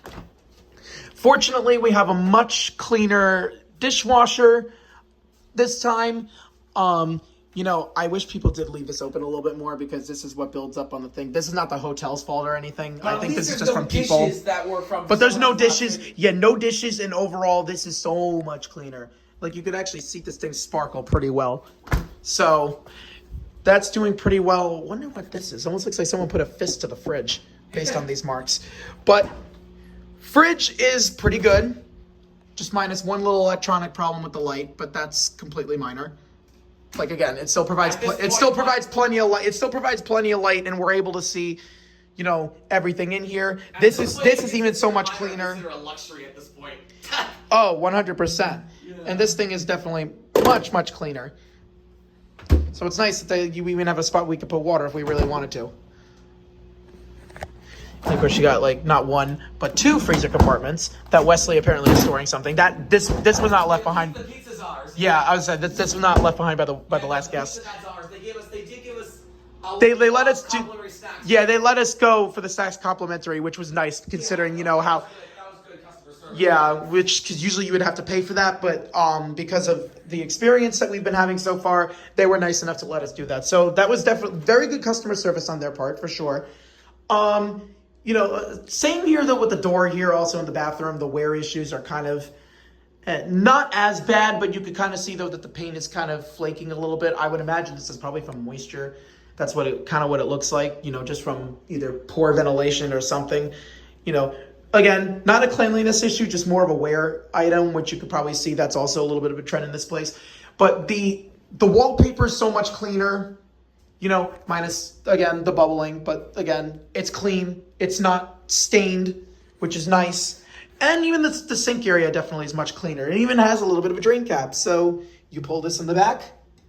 Speaker 1: Fortunately, we have a much cleaner dishwasher this time. You know, I wish people did leave this open a little bit more because this is what builds up on the thing. This is not the hotel's fault or anything. I think this is just from people. But there's no dishes. Yeah, no dishes, and overall, this is so much cleaner. Like, you could actually see this thing sparkle pretty well. So that's doing pretty well. I wonder what this is. Almost looks like someone put a fist to the fridge based on these marks. But fridge is pretty good. Just minus one little electronic problem with the light, but that's completely minor. Like, again, it still provides plenty of light. It still provides plenty of light, and we're able to see, you know, everything in here. This is even so much cleaner.
Speaker 3: Consider a luxury at this point.
Speaker 1: Oh, 100%. Yeah. And this thing is definitely much, much cleaner. So it's nice that you even have a spot we could put water if we really wanted to. And of course, you got like not one, but two freezer compartments that Wesley apparently is storing something. That this was not left behind.
Speaker 3: The pizza's ours.
Speaker 1: Yeah, I was saying this was not left behind by the last guest.
Speaker 3: That's ours. They did give us.
Speaker 1: They let us do.
Speaker 3: Snacks.
Speaker 1: Yeah, they let us go for the snacks complimentary, which was nice considering you know how.
Speaker 3: That was good customer service.
Speaker 1: Yeah, because usually you would have to pay for that, but because of the experience that we've been having so far, they were nice enough to let us do that. So that was definitely very good customer service on their part, for sure. You know, same here though with the door here, also in the bathroom, the wear issues are kind of not as bad, but you could kind of see though that the paint is kind of flaking a little bit. I would imagine this is probably from moisture. That's what it looks like, you know, just from either poor ventilation or something, you know. Again, not a cleanliness issue, just more of a wear item, which you could probably see that's also a little bit of a trend in this place. But the wallpaper is so much cleaner, you know, minus, again, the bubbling. But again, it's clean. It's not stained, which is nice. And even the sink area definitely is much cleaner. It even has a little bit of a drain cap. So you pull this in the back,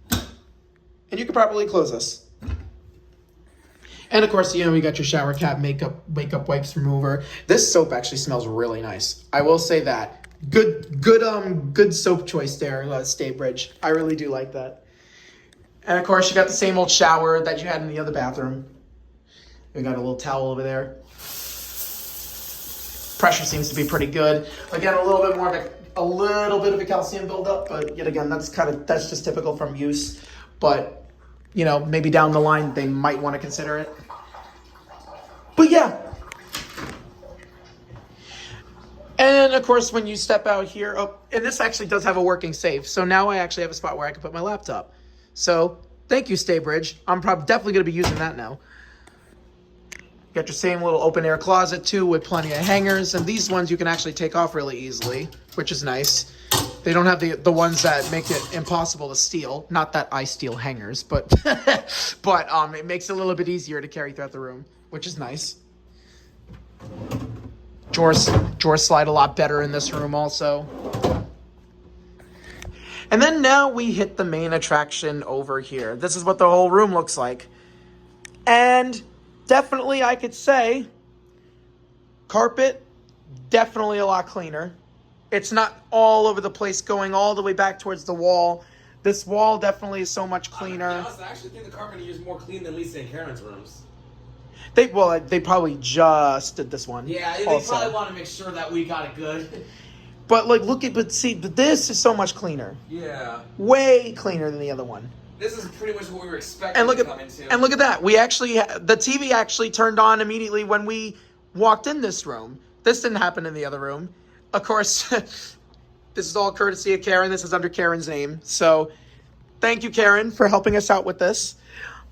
Speaker 1: and you can properly close this. And of course, you know, we got your shower cap, makeup wipes remover. This soap actually smells really nice. I will say that. Good soap choice there, Staybridge. I really do like that. And of course, you got the same old shower that you had in the other bathroom. We got a little towel over there. Pressure seems to be pretty good. Again, a little bit of a calcium buildup, but yet again, that's just typical from use. But you know, maybe down the line they might want to consider it. But yeah. And of course, when you step out here, oh, and this actually does have a working safe. So now I actually have a spot where I can put my laptop. So thank you, Staybridge. I'm probably definitely going to be using that now. Got your same little open air closet too with plenty of hangers. And these ones you can actually take off really easily, which is nice. They don't have the ones that make it impossible to steal. Not that I steal hangers, but but it makes it a little bit easier to carry throughout the room, which is nice. Drawers slide a lot better in this room also. And then now we hit the main attraction over here. This is what the whole room looks like. And definitely I could say carpet, definitely a lot cleaner. It's not all over the place going all the way back towards the wall. This wall definitely is so much cleaner.
Speaker 3: I actually think the carpet is more clean than Lisa and Karen's rooms.
Speaker 1: They probably just did this one.
Speaker 3: Yeah, they
Speaker 1: also.
Speaker 3: probably want to make sure that we got it good.
Speaker 1: But like, but this is so much cleaner.
Speaker 3: Yeah.
Speaker 1: Way cleaner than the other one.
Speaker 3: This is pretty much what we were expecting
Speaker 1: And look
Speaker 3: to
Speaker 1: at
Speaker 3: come into.
Speaker 1: and look at that. We actually the TV actually turned on immediately when we walked in this room. This didn't happen in the other room. Of course, this is all courtesy of Karen. This is under Karen's name. So, thank you, Karen, for helping us out with this.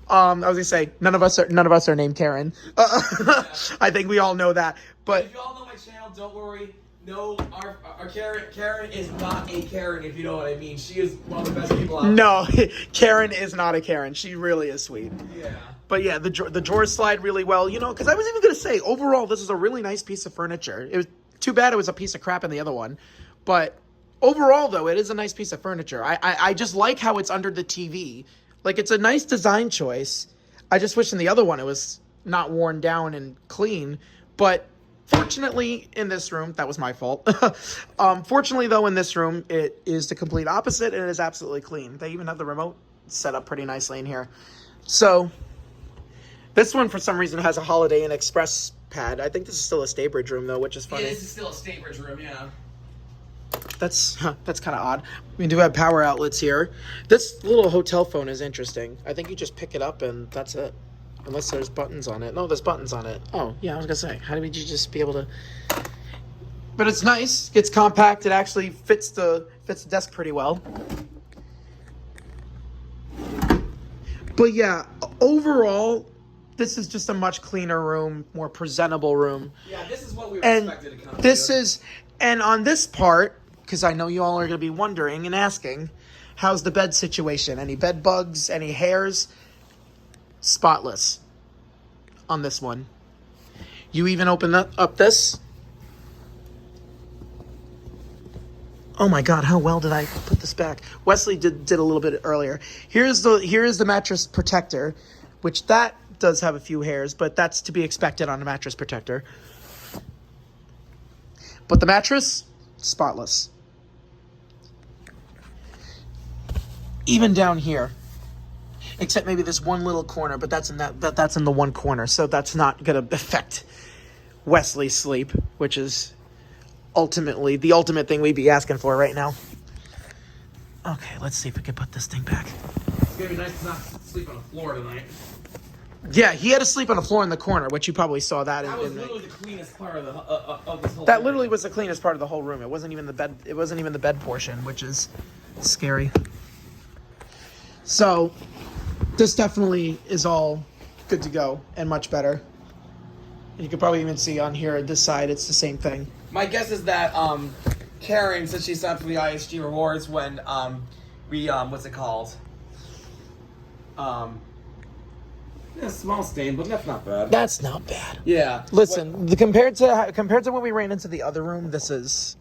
Speaker 1: I was gonna say none of us are named Karen. I think we all know that. But
Speaker 3: if you all know my channel, don't worry. No, our Karen is not a Karen, if you know what I mean. She is one of the best people out there.
Speaker 1: no, Karen is not a Karen. She really is sweet.
Speaker 3: Yeah.
Speaker 1: But yeah, the drawers slide really well. You know, because I was even gonna say overall this is a really nice piece of furniture. It was too bad it was a piece of crap in the other one, but overall though it is a nice piece of furniture. I just like how it's under the TV. Like, it's a nice design choice. I just wish in the other one it was not worn down and clean. But fortunately, in this room, that was my fault. Fortunately, though, in this room, it is the complete opposite, and it is absolutely clean. They even have the remote set up pretty nicely in here. So, this one, for some reason, has a Holiday Inn Express pad. I think this is still a Staybridge room, though, which is funny.
Speaker 3: Yeah, this is still a Staybridge room, yeah.
Speaker 1: That's kind of odd. We do have power outlets here. This little hotel phone is interesting. I think you just pick it up and that's it. Unless there's buttons on it. No, there's buttons on it. Oh, yeah, I was going to say. How did you just be able to... But it's nice. It's compact. It actually fits the desk pretty well. But yeah, overall, this is just a much cleaner room, more presentable room.
Speaker 3: Yeah, this is what we were
Speaker 1: And
Speaker 3: expected to come
Speaker 1: this
Speaker 3: to.
Speaker 1: and on this part, because I know you all are going to be wondering and asking, how's the bed situation? Any bed bugs? Any hairs? Spotless on this one. You even open up this. Oh my God, how well did I put this back? Wesley did a little bit earlier. Here's the mattress protector, which that does have a few hairs, but that's to be expected on a mattress protector. But the mattress, spotless. Even down here. Except maybe this one little corner, but that's in the one corner, so that's not gonna affect Wesley's sleep, which is ultimately the ultimate thing we'd be asking for right now. Okay, let's see if we can put this thing back.
Speaker 3: It's gonna be nice to not sleep on the floor tonight.
Speaker 1: Yeah, he had to sleep on the floor in the corner, which you probably saw that.
Speaker 3: That was literally the cleanest part of this whole
Speaker 1: That
Speaker 3: room.
Speaker 1: literally was the cleanest part of the whole room. It wasn't even the bed. It wasn't even the bed portion, which is scary. So, this definitely is all good to go and much better. And you can probably even see on here, this side, it's the same thing.
Speaker 3: My guess is that Karen, since she signed up for the ISG rewards when we what's it called? Yeah, small stain, but that's not bad.
Speaker 1: That's not bad.
Speaker 3: Yeah.
Speaker 1: Listen, compared to when we ran into the other room, this is...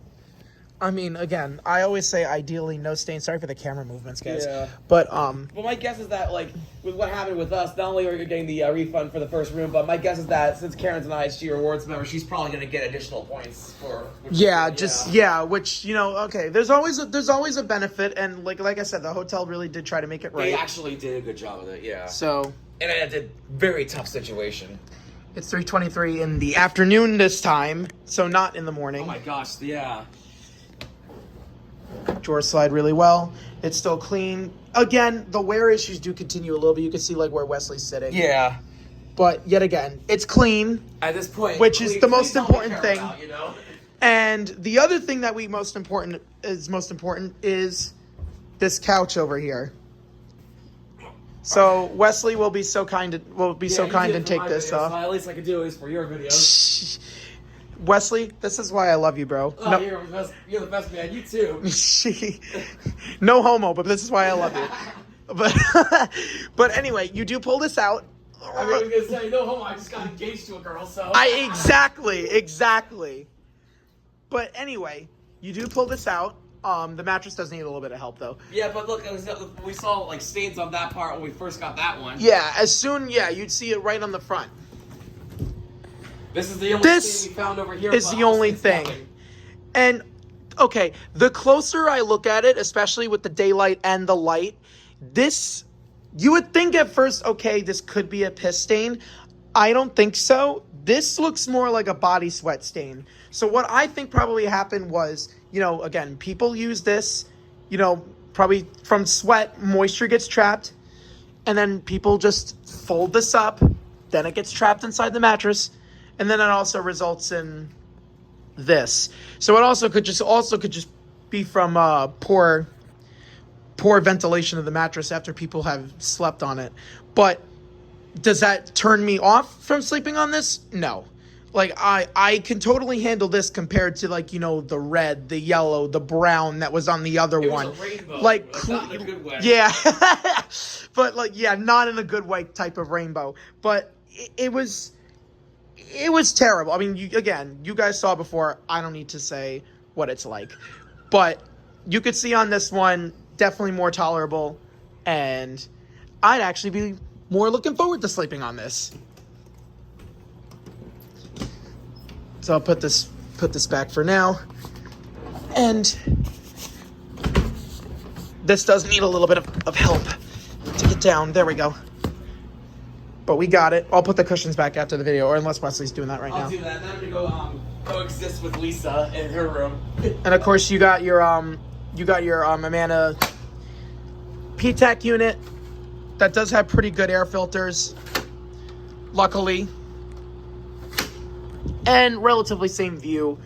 Speaker 1: I mean, again, I always say ideally no stain. Sorry for the camera movements, guys.
Speaker 3: Yeah.
Speaker 1: But,
Speaker 3: Well, my guess is that, like, with what happened with us, not only are you getting the refund for the first room, but my guess is that since Karen's an ISG rewards member, she's probably going to get additional points for.
Speaker 1: Which, you know, okay. There's always a benefit, and like I said, the hotel really did try to make it right.
Speaker 3: They actually did a good job with it, yeah.
Speaker 1: So,
Speaker 3: and it's a very tough situation.
Speaker 1: it's 3:23 in the afternoon this time, so not in the morning.
Speaker 3: Oh my gosh, yeah.
Speaker 1: Drawers slide really well. It's still clean. Again, the wear issues do continue a little bit. You can see like where Wesley's sitting.
Speaker 3: Yeah.
Speaker 1: But yet again, it's clean.
Speaker 3: At this point,
Speaker 1: Which is the most
Speaker 3: all we
Speaker 1: important
Speaker 3: care
Speaker 1: thing.
Speaker 3: about, you know?
Speaker 1: And the other thing that most important is this couch over here. So Wesley will be so kind and take this off.
Speaker 3: So at least I could do is for your videos.
Speaker 1: Wesley, this is why I love you, bro.
Speaker 3: Oh, no. You're the best man. You too.
Speaker 1: No homo, but this is why I love you. But anyway, you do pull this out.
Speaker 3: I mean, I was gonna say no homo. I just got engaged to a girl, so.
Speaker 1: Exactly. But anyway, you do pull this out. The mattress does need a little bit of help, though.
Speaker 3: Yeah, but look, we saw like stains on that part when we first got that one.
Speaker 1: Yeah, you'd see it right on the front.
Speaker 3: This is the only thing we found over here.
Speaker 1: Is the only thing. And okay, the closer I look at it, especially with the daylight and the light, this, you would think at first, okay, this could be a piss stain. I don't think so. This looks more like a body sweat stain. So what I think probably happened was, again, people use this, probably from sweat, moisture gets trapped, and then people just fold this up, then it gets trapped inside the mattress, and then it also results in this. So it also could just be from poor ventilation of the mattress after people have slept on it. But does that turn me off from sleeping on this? No. Like, I can totally handle this compared to, like, the red, the yellow, the brown that was on the other one.
Speaker 3: It was a rainbow,
Speaker 1: like
Speaker 3: not in a good way.
Speaker 1: Yeah. But, like, yeah, not in a good way type of rainbow. But it was terrible. I mean, you guys saw before. I don't need to say what it's like. But you could see on this one, definitely more tolerable. And I'd actually be more looking forward to sleeping on this. So I'll put this back for now. And this does need a little bit of help to get down. There we go. But we got it. I'll put the cushions back after the video, or unless Wesley's doing that right now.
Speaker 3: I'll do that. Then I'm gonna go coexist with Lisa in her room.
Speaker 1: And of course, you got your Amana PTAC unit that does have pretty good air filters, luckily, and relatively same view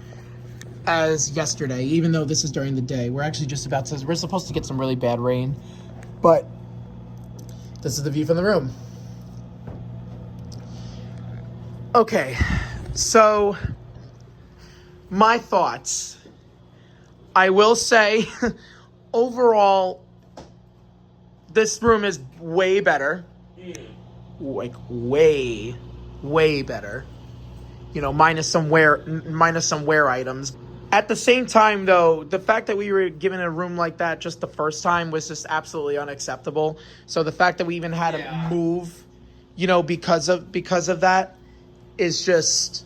Speaker 1: as yesterday. Even though this is during the day, we're supposed to get some really bad rain, but this is the view from the room. Okay, so my thoughts. I will say, overall, this room is way better. Like, way better. Minus some wear items. At the same time, though, the fact that we were given a room like that just the first time was just absolutely unacceptable. So the fact that we even had to move, because of that, is just,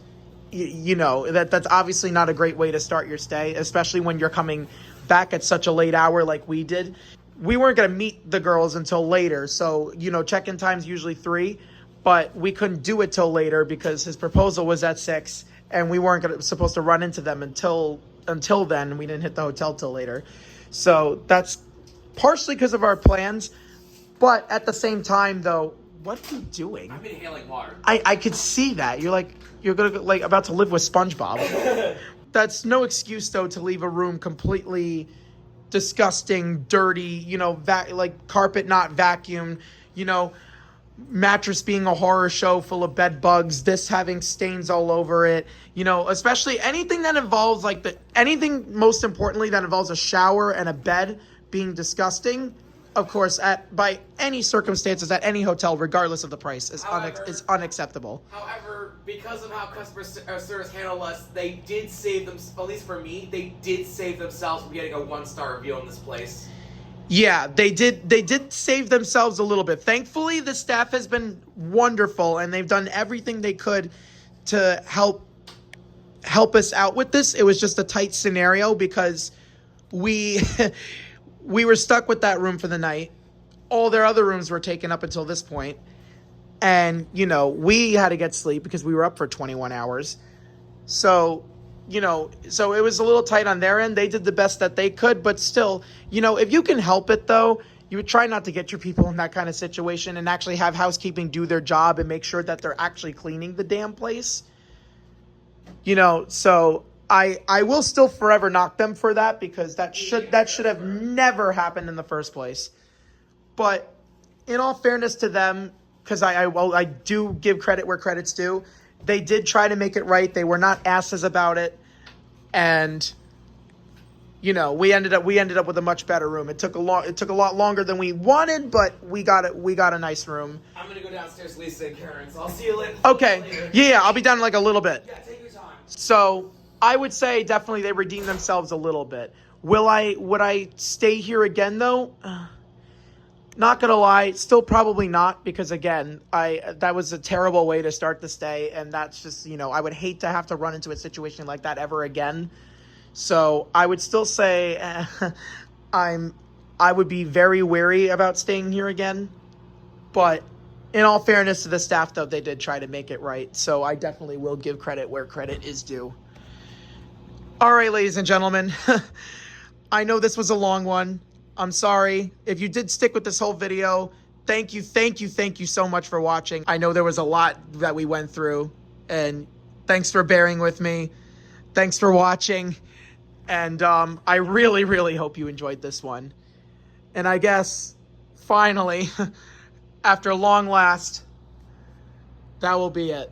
Speaker 1: that's obviously not a great way to start your stay, especially when you're coming back at such a late hour like we did. We weren't going to meet the girls until later, so, check-in time's usually 3, but we couldn't do it till later because his proposal was at 6, and we weren't supposed to run into them until then. We didn't hit the hotel till later. So that's partially because of our plans, but at the same time, though, what are you doing?
Speaker 3: I've been inhaling water.
Speaker 1: I could see that. You're about to live with SpongeBob. That's no excuse, though, to leave a room completely disgusting, dirty, carpet not vacuumed, mattress being a horror show full of bed bugs, this having stains all over it, especially anything that involves anything most importantly that involves a shower and a bed being disgusting. Of course, by any circumstances at any hotel, regardless of the price, is unacceptable.
Speaker 3: However, because of how customer service handled us, they did save them. At least for me, they did save themselves from getting a 1-star review on this place.
Speaker 1: Yeah, they did save themselves a little bit. Thankfully, the staff has been wonderful, and they've done everything they could to help us out with this. It was just a tight scenario because we were stuck with that room for the night. All their other rooms were taken up until this point. And, we had to get sleep because we were up for 21 hours. So it was a little tight on their end. They did the best that they could, but still, if you can help it, though, you would try not to get your people in that kind of situation and actually have housekeeping do their job and make sure that they're actually cleaning the damn place. So I will still forever knock them for that, because that should have never happened in the first place. But in all fairness to them, because I do give credit where credit's due, they did try to make it right. They were not asses about it, and you know, we ended up with a much better room. It took a lot longer than we wanted, but we got a nice room.
Speaker 3: I'm gonna go downstairs to Lisa and Karen, so I'll see you later.
Speaker 1: Okay. Yeah, I'll be down in like a little bit.
Speaker 3: Yeah, take your time.
Speaker 1: So I would say definitely they redeemed themselves a little bit. Would I stay here again though? Not gonna lie, still probably not, because again, that was a terrible way to start the stay, and that's just, you know, I would hate to have to run into a situation like that ever again. So I would still say I would be very wary about staying here again. But in all fairness to the staff, though, they did try to make it right. So I definitely will give credit where credit is due. All right, ladies and gentlemen, I know this was a long one. I'm sorry. If you did stick with this whole video, thank you so much for watching. I know there was a lot that we went through, and thanks for bearing with me. Thanks for watching. And I really, really hope you enjoyed this one. And I guess, finally, after long last, that will be it.